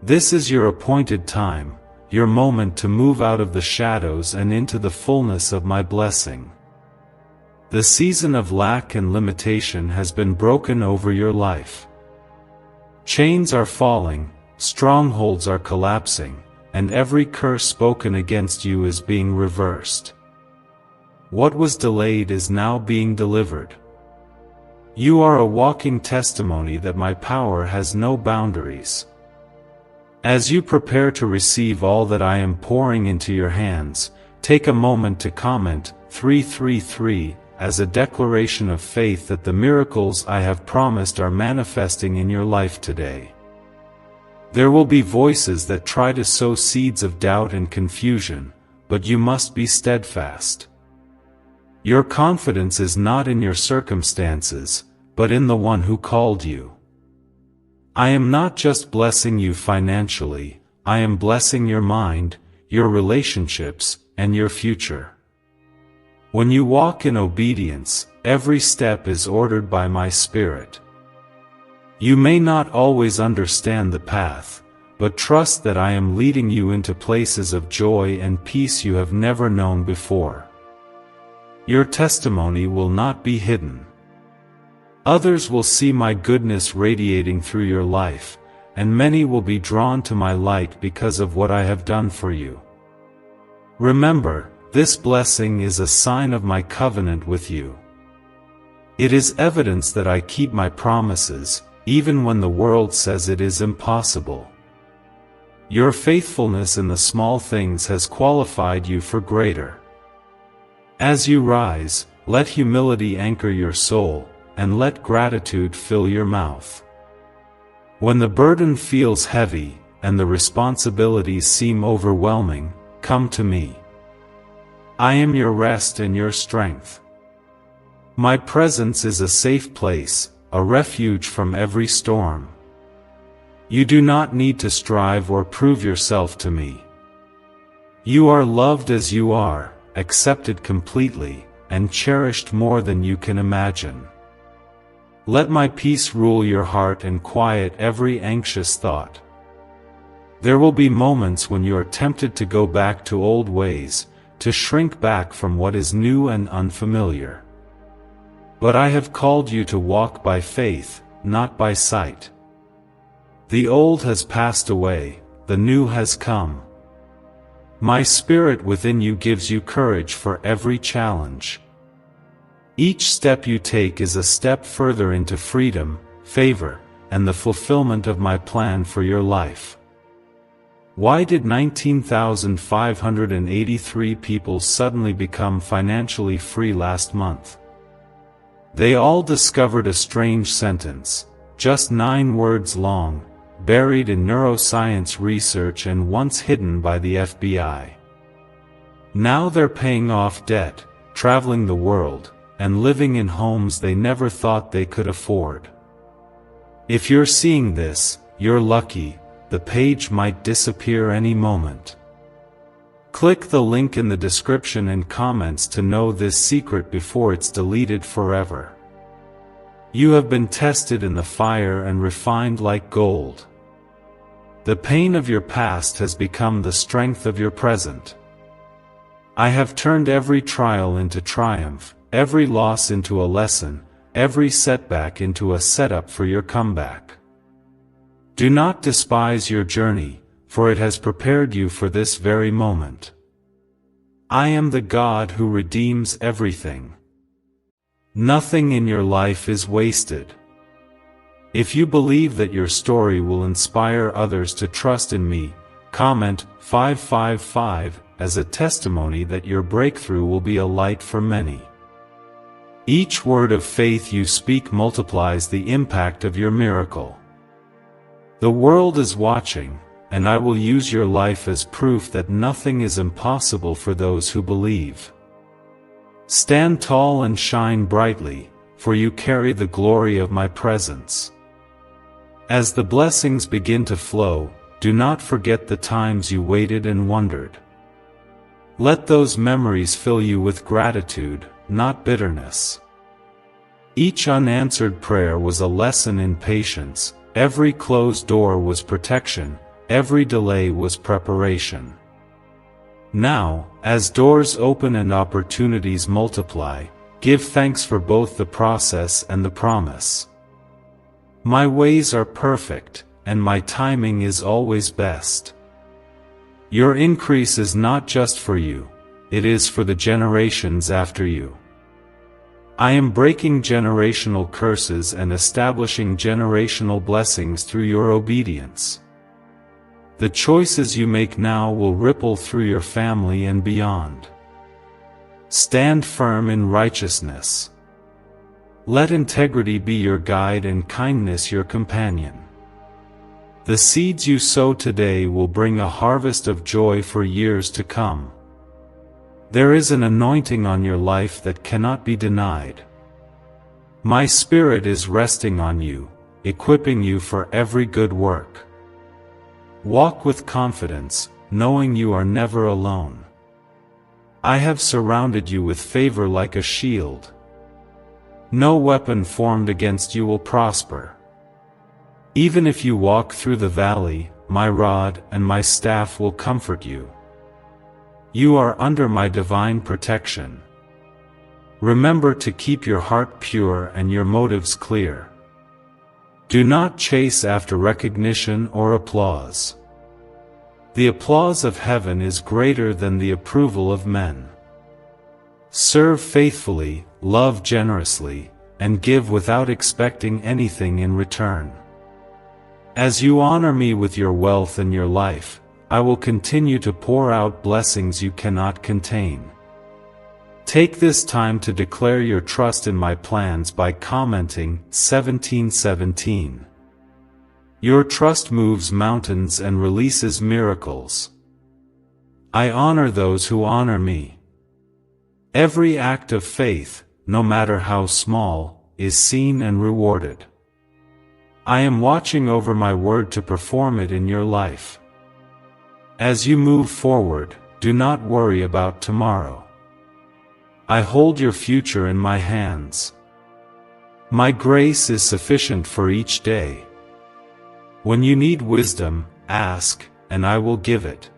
This is your appointed time, your moment to move out of the shadows and into the fullness of my blessing. The season of lack and limitation has been broken over your life. Chains are falling, strongholds are collapsing, and every curse spoken against you is being reversed. What was delayed is now being delivered. You are a walking testimony that my power has no boundaries. As you prepare to receive all that I am pouring into your hands, take a moment to comment 333 as a declaration of faith that the miracles I have promised are manifesting in your life today. There will be voices that try to sow seeds of doubt and confusion, but you must be steadfast. Your confidence is not in your circumstances, but in the one who called you. I am not just blessing you financially, I am blessing your mind, your relationships, and your future. When you walk in obedience, every step is ordered by my Spirit. You may not always understand the path, but trust that I am leading you into places of joy and peace you have never known before. Your testimony will not be hidden. Others will see my goodness radiating through your life, and many will be drawn to my light because of what I have done for you. Remember, this blessing is a sign of my covenant with you. It is evidence that I keep my promises, even when the world says it is impossible. Your faithfulness in the small things has qualified you for greater. As you rise, let humility anchor your soul, and let gratitude fill your mouth. When the burden feels heavy, and the responsibilities seem overwhelming, come to me. I am your rest and your strength. My presence is a safe place, a refuge from every storm. You do not need to strive or prove yourself to me. You are loved as you are, accepted completely, and cherished more than you can imagine. Let my peace rule your heart and quiet every anxious thought. There will be moments when you are tempted to go back to old ways, to shrink back from what is new and unfamiliar. But I have called you to walk by faith, not by sight. The old has passed away, the new has come. My Spirit within you gives you courage for every challenge. Each step you take is a step further into freedom, favor, and the fulfillment of my plan for your life. Why did 19,583 people suddenly become financially free last month? They all discovered a strange sentence, just 9 words long, buried in neuroscience research and once hidden by the FBI. Now they're paying off debt, traveling the world, and living in homes they never thought they could afford. If you're seeing this, you're lucky, the page might disappear any moment. Click the link in the description and comments to know this secret before it's deleted forever. You have been tested in the fire and refined like gold. The pain of your past has become the strength of your present. I have turned every trial into triumph, every loss into a lesson, every setback into a setup for your comeback. Do not despise your journey, for it has prepared you for this very moment. I am the God who redeems everything. Nothing in your life is wasted. If you believe that your story will inspire others to trust in me, comment 555 as a testimony that your breakthrough will be a light for many. Each word of faith you speak multiplies the impact of your miracle. The world is watching, and I will use your life as proof that nothing is impossible for those who believe. Stand tall and shine brightly, for you carry the glory of my presence. As the blessings begin to flow, do not forget the times you waited and wondered. Let those memories fill you with gratitude, not bitterness. Each unanswered prayer was a lesson in patience, every closed door was protection, every delay was preparation. Now, as doors open and opportunities multiply, give thanks for both the process and the promise. My ways are perfect, and my timing is always best. Your increase is not just for you, it is for the generations after you. I am breaking generational curses and establishing generational blessings through your obedience. The choices you make now will ripple through your family and beyond. Stand firm in righteousness. Let integrity be your guide and kindness your companion. The seeds you sow today will bring a harvest of joy for years to come. There is an anointing on your life that cannot be denied. My Spirit is resting on you, equipping you for every good work. Walk with confidence, knowing you are never alone. I have surrounded you with favor like a shield. No weapon formed against you will prosper. Even if you walk through the valley, my rod and my staff will comfort you. You are under my divine protection. Remember to keep your heart pure and your motives clear. Do not chase after recognition or applause. The applause of heaven is greater than the approval of men. Serve faithfully, love generously, and give without expecting anything in return. As you honor me with your wealth and your life, I will continue to pour out blessings you cannot contain. Take this time to declare your trust in my plans by commenting 1717. Your trust moves mountains and releases miracles. I honor those who honor me. Every act of faith, no matter how small, is seen and rewarded. I am watching over my word to perform it in your life. As you move forward, do not worry about tomorrow. I hold your future in my hands. My grace is sufficient for each day. When you need wisdom, ask, and I will give it.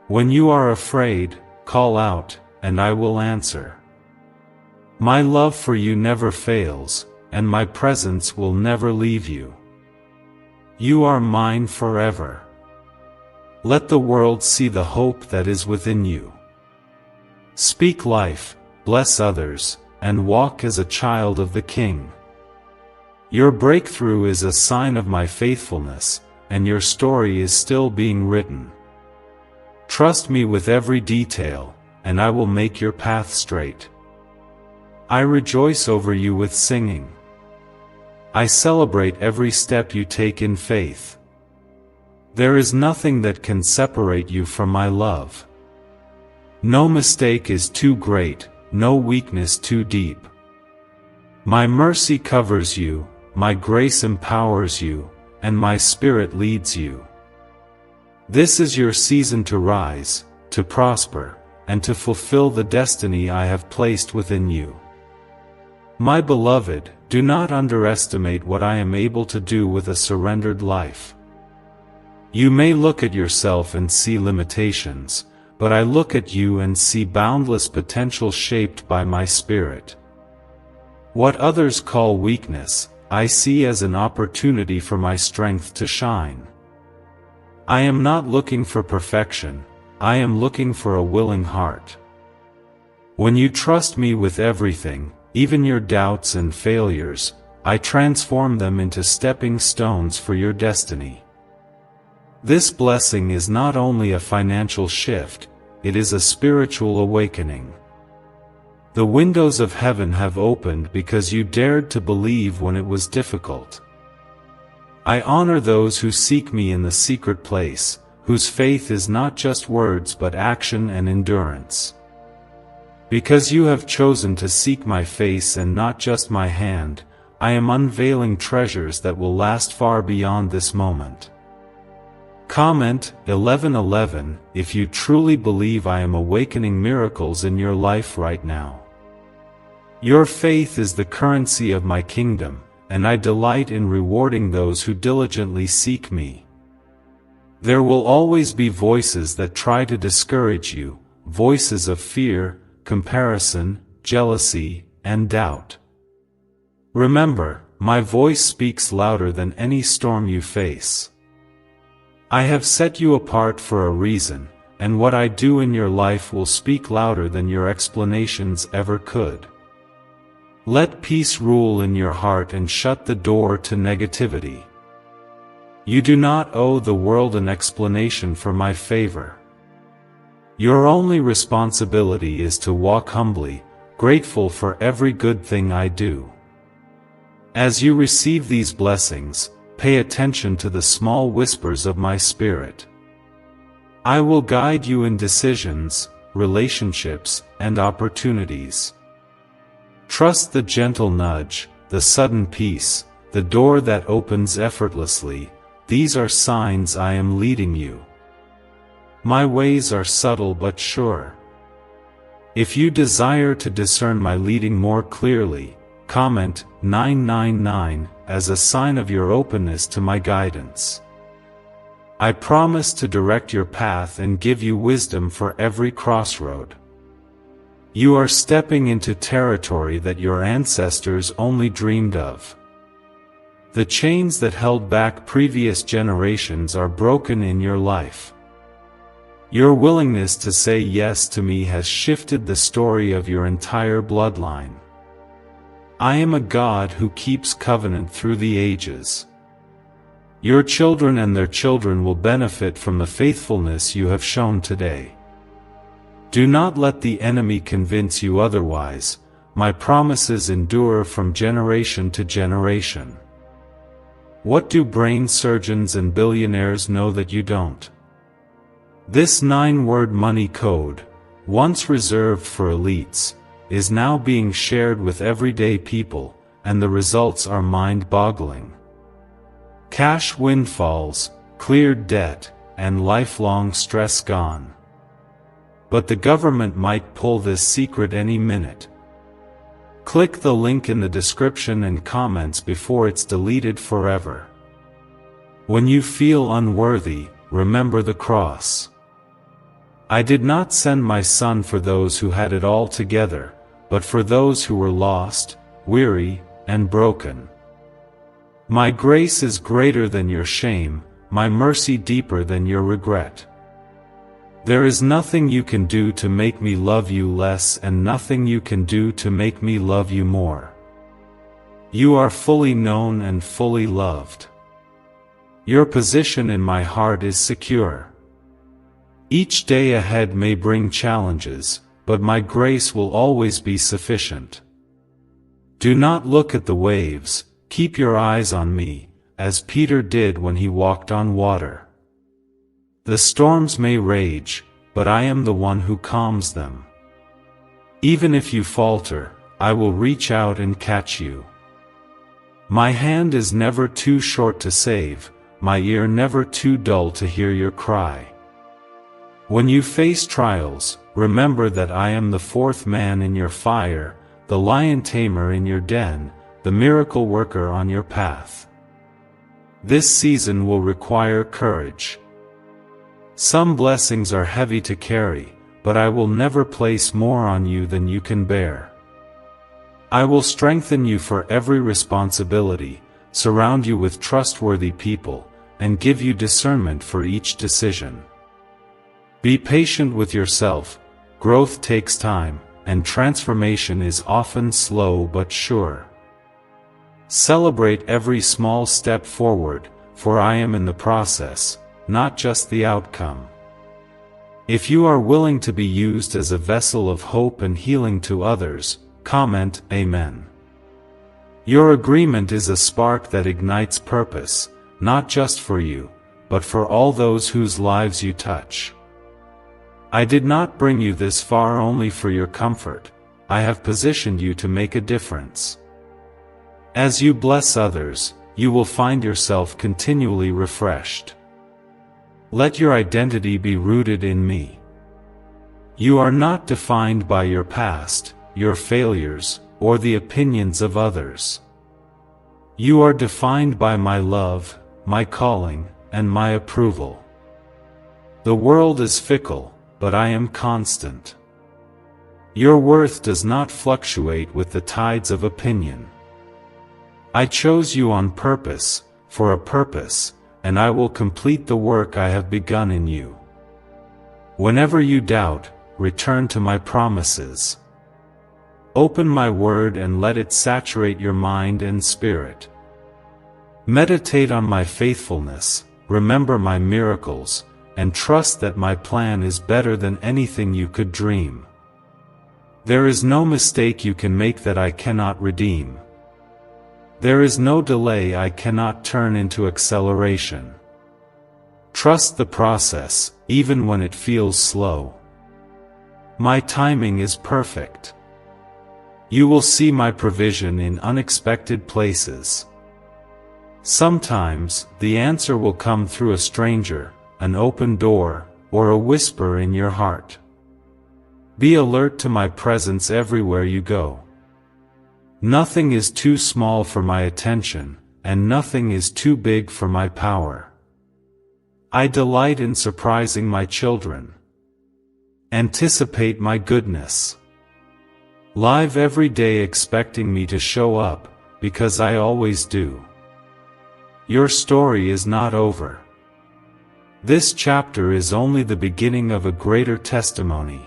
When you are afraid, call out, and I will answer. My love for you never fails, and my presence will never leave you. You are mine forever. Let the world see the hope that is within you. Speak life, bless others, and walk as a child of the King. Your breakthrough is a sign of my faithfulness, and your story is still being written. Trust me with every detail, and I will make your path straight. I rejoice over you with singing. I celebrate every step you take in faith. There is nothing that can separate you from my love. No mistake is too great, no weakness too deep. My mercy covers you, my grace empowers you, and my Spirit leads you. This is your season to rise, to prosper, and to fulfill the destiny I have placed within you. My beloved, do not underestimate what I am able to do with a surrendered life. You may look at yourself and see limitations, but I look at you and see boundless potential shaped by my Spirit. What others call weakness, I see as an opportunity for my strength to shine. I am not looking for perfection, I am looking for a willing heart. When you trust me with everything, even your doubts and failures, I transform them into stepping stones for your destiny. This blessing is not only a financial shift, it is a spiritual awakening. The windows of heaven have opened because you dared to believe when it was difficult. I honor those who seek me in the secret place, whose faith is not just words but action and endurance. Because you have chosen to seek my face and not just my hand, I am unveiling treasures that will last far beyond this moment. Comment 11:11 if you truly believe I am awakening miracles in your life right now. Your faith is the currency of my kingdom, and I delight in rewarding those who diligently seek me. There will always be voices that try to discourage you, voices of fear, comparison, jealousy, and doubt. Remember, my voice speaks louder than any storm you face. I have set you apart for a reason, and what I do in your life will speak louder than your explanations ever could. Let peace rule in your heart and shut the door to negativity. You do not owe the world an explanation for my favor. Your only responsibility is to walk humbly, grateful for every good thing I do. As you receive these blessings, pay attention to the small whispers of my spirit. I will guide you in decisions, relationships, and opportunities. Trust the gentle nudge, the sudden peace, the door that opens effortlessly. These are signs I am leading you. My ways are subtle but sure. If you desire to discern my leading more clearly, comment 999 as a sign of your openness to my guidance. I promise to direct your path and give you wisdom for every crossroad. You are stepping into territory that your ancestors only dreamed of. The chains that held back previous generations are broken in your life. Your willingness to say yes to me has shifted the story of your entire bloodline. I am a God who keeps covenant through the ages. Your children and their children will benefit from the faithfulness you have shown today. Do not let the enemy convince you otherwise. My promises endure from generation to generation. What do brain surgeons and billionaires know that you don't? This 9-word money code, once reserved for elites, is now being shared with everyday people, and the results are mind-boggling. Cash windfalls, cleared debt, and lifelong stress gone. But the government might pull this secret any minute. Click the link in the description and comments before it's deleted forever. When you feel unworthy, remember the cross. I did not send my Son for those who had it all together, but for those who were lost, weary, and broken. My grace is greater than your shame, my mercy deeper than your regret. There is nothing you can do to make me love you less and nothing you can do to make me love you more. You are fully known and fully loved. Your position in my heart is secure. Each day ahead may bring challenges, but my grace will always be sufficient. Do not look at the waves, keep your eyes on me, as Peter did when he walked on water. The storms may rage, but I am the one who calms them. Even if you falter, I will reach out and catch you. My hand is never too short to save, my ear never too dull to hear your cry. When you face trials, remember that I am the fourth man in your fire, the lion tamer in your den, the miracle worker on your path. This season will require courage. Some blessings are heavy to carry, but I will never place more on you than you can bear. I will strengthen you for every responsibility, surround you with trustworthy people, and give you discernment for each decision. Be patient with yourself. Growth takes time, and transformation is often slow but sure. Celebrate every small step forward, for I am in the process, not just the outcome. If you are willing to be used as a vessel of hope and healing to others, comment Amen. Your agreement is a spark that ignites purpose, not just for you, but for all those whose lives you touch. I did not bring you this far only for your comfort. I have positioned you to make a difference. As you bless others, you will find yourself continually refreshed. Let your identity be rooted in me. You are not defined by your past, your failures, or the opinions of others. You are defined by my love, my calling, and my approval. The world is fickle, but I am constant. Your worth does not fluctuate with the tides of opinion. I chose you on purpose, for a purpose, and I will complete the work I have begun in you. Whenever you doubt, return to my promises. Open my word and let it saturate your mind and spirit. Meditate on my faithfulness, remember my miracles, and trust that my plan is better than anything you could dream. There is no mistake you can make that I cannot redeem. There is no delay I cannot turn into acceleration. Trust the process, even when it feels slow. My timing is perfect. You will see my provision in unexpected places. Sometimes, the answer will come through a stranger, an open door, or a whisper in your heart. Be alert to my presence everywhere you go. Nothing is too small for my attention, and nothing is too big for my power. I delight in surprising my children. Anticipate my goodness. Live every day expecting me to show up, because I always do. Your story is not over. This chapter is only the beginning of a greater testimony.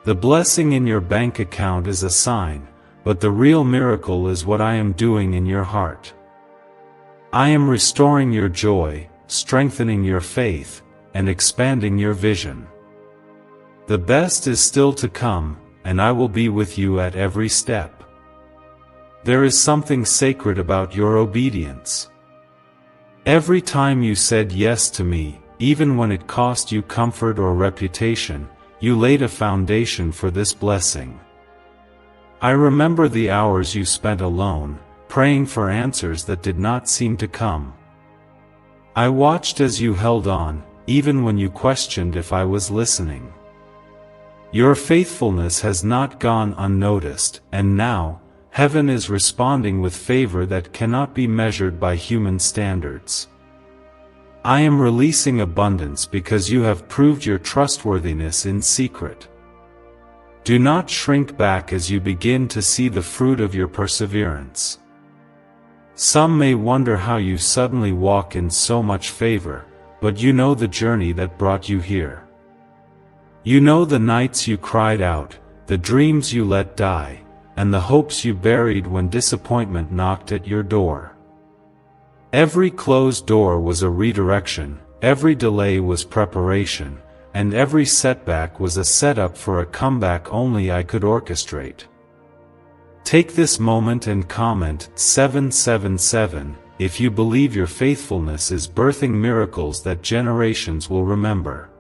The blessing in your bank account is a sign, but the real miracle is what I am doing in your heart. I am restoring your joy, strengthening your faith, and expanding your vision. The best is still to come, and I will be with you at every step. There is something sacred about your obedience. Every time you said yes to me, even when it cost you comfort or reputation, you laid a foundation for this blessing. I remember the hours you spent alone, praying for answers that did not seem to come. I watched as you held on, even when you questioned if I was listening. Your faithfulness has not gone unnoticed, and now, heaven is responding with favor that cannot be measured by human standards. I am releasing abundance because you have proved your trustworthiness in secret. Do not shrink back as you begin to see the fruit of your perseverance. Some may wonder how you suddenly walk in so much favor, but you know the journey that brought you here. You know the nights you cried out, the dreams you let die, and the hopes you buried when disappointment knocked at your door. Every closed door was a redirection, every delay was preparation, and every setback was a setup for a comeback only I could orchestrate. Take this moment and comment 777 if you believe your faithfulness is birthing miracles that generations will remember.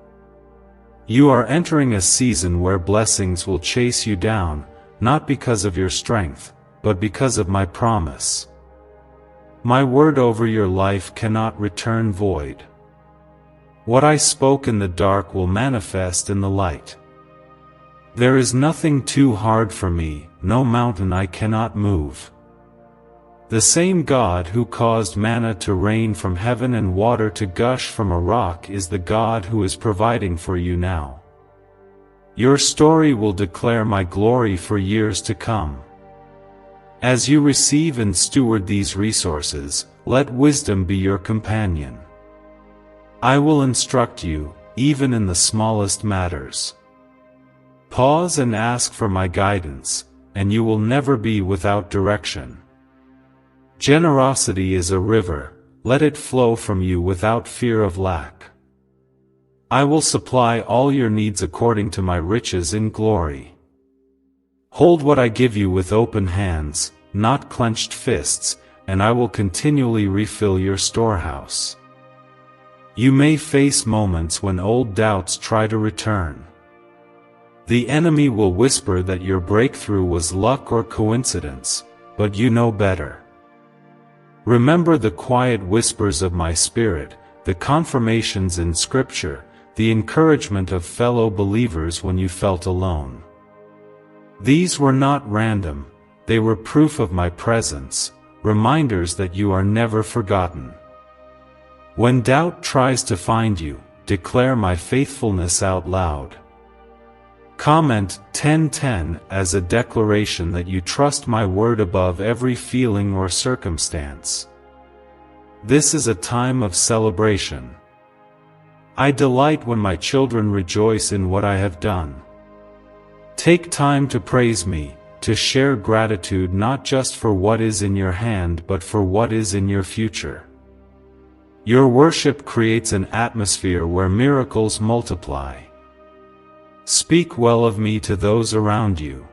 You are entering a season where blessings will chase you down, not because of your strength, but because of my promise. My word over your life cannot return void. What I spoke in the dark will manifest in the light. There is nothing too hard for me, no mountain I cannot move. The same God who caused manna to rain from heaven and water to gush from a rock is the God who is providing for you now. Your story will declare my glory for years to come. As you receive and steward these resources, let wisdom be your companion. I will instruct you, even in the smallest matters. Pause and ask for my guidance, and you will never be without direction. Generosity is a river, let it flow from you without fear of lack. I will supply all your needs according to my riches in glory. Hold what I give you with open hands, not clenched fists, and I will continually refill your storehouse. You may face moments when old doubts try to return. The enemy will whisper that your breakthrough was luck or coincidence, but you know better. Remember the quiet whispers of my Spirit, the confirmations in Scripture, the encouragement of fellow believers when you felt alone. These were not random, they were proof of my presence, reminders that you are never forgotten. When doubt tries to find you, declare my faithfulness out loud. Comment 10:10 as a declaration that you trust my word above every feeling or circumstance. This is a time of celebration. I delight when my children rejoice in what I have done. Take time to praise me, to share gratitude not just for what is in your hand but for what is in your future. Your worship creates an atmosphere where miracles multiply. Speak well of me to those around you.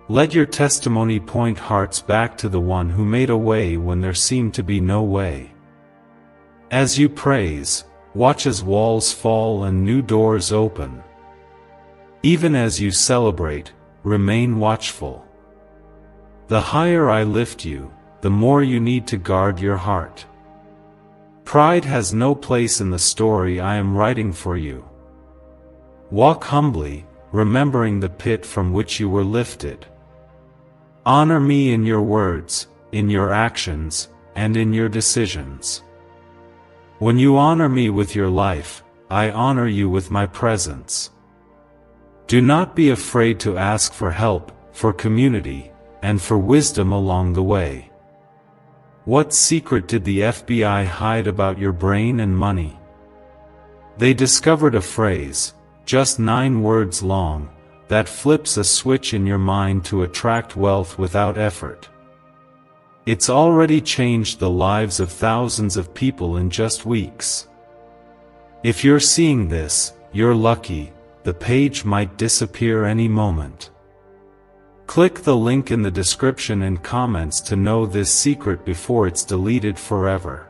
Let your testimony point hearts back to the one who made a way when there seemed to be no way. As you praise, watch as walls fall and new doors open. Even as you celebrate, remain watchful. The higher I lift you, the more you need to guard your heart. Pride has no place in the story I am writing for you. Walk humbly, remembering the pit from which you were lifted. Honor me in your words, in your actions, and in your decisions. When you honor me with your life, I honor you with my presence. Do not be afraid to ask for help, for community, and for wisdom along the way. What secret did the FBI hide about your brain and money? They discovered a phrase, just 9 words long, that flips a switch in your mind to attract wealth without effort. It's already changed the lives of thousands of people in just weeks. If you're seeing this, you're lucky, the page might disappear any moment. Click the link in the description and comments to know this secret before it's deleted forever.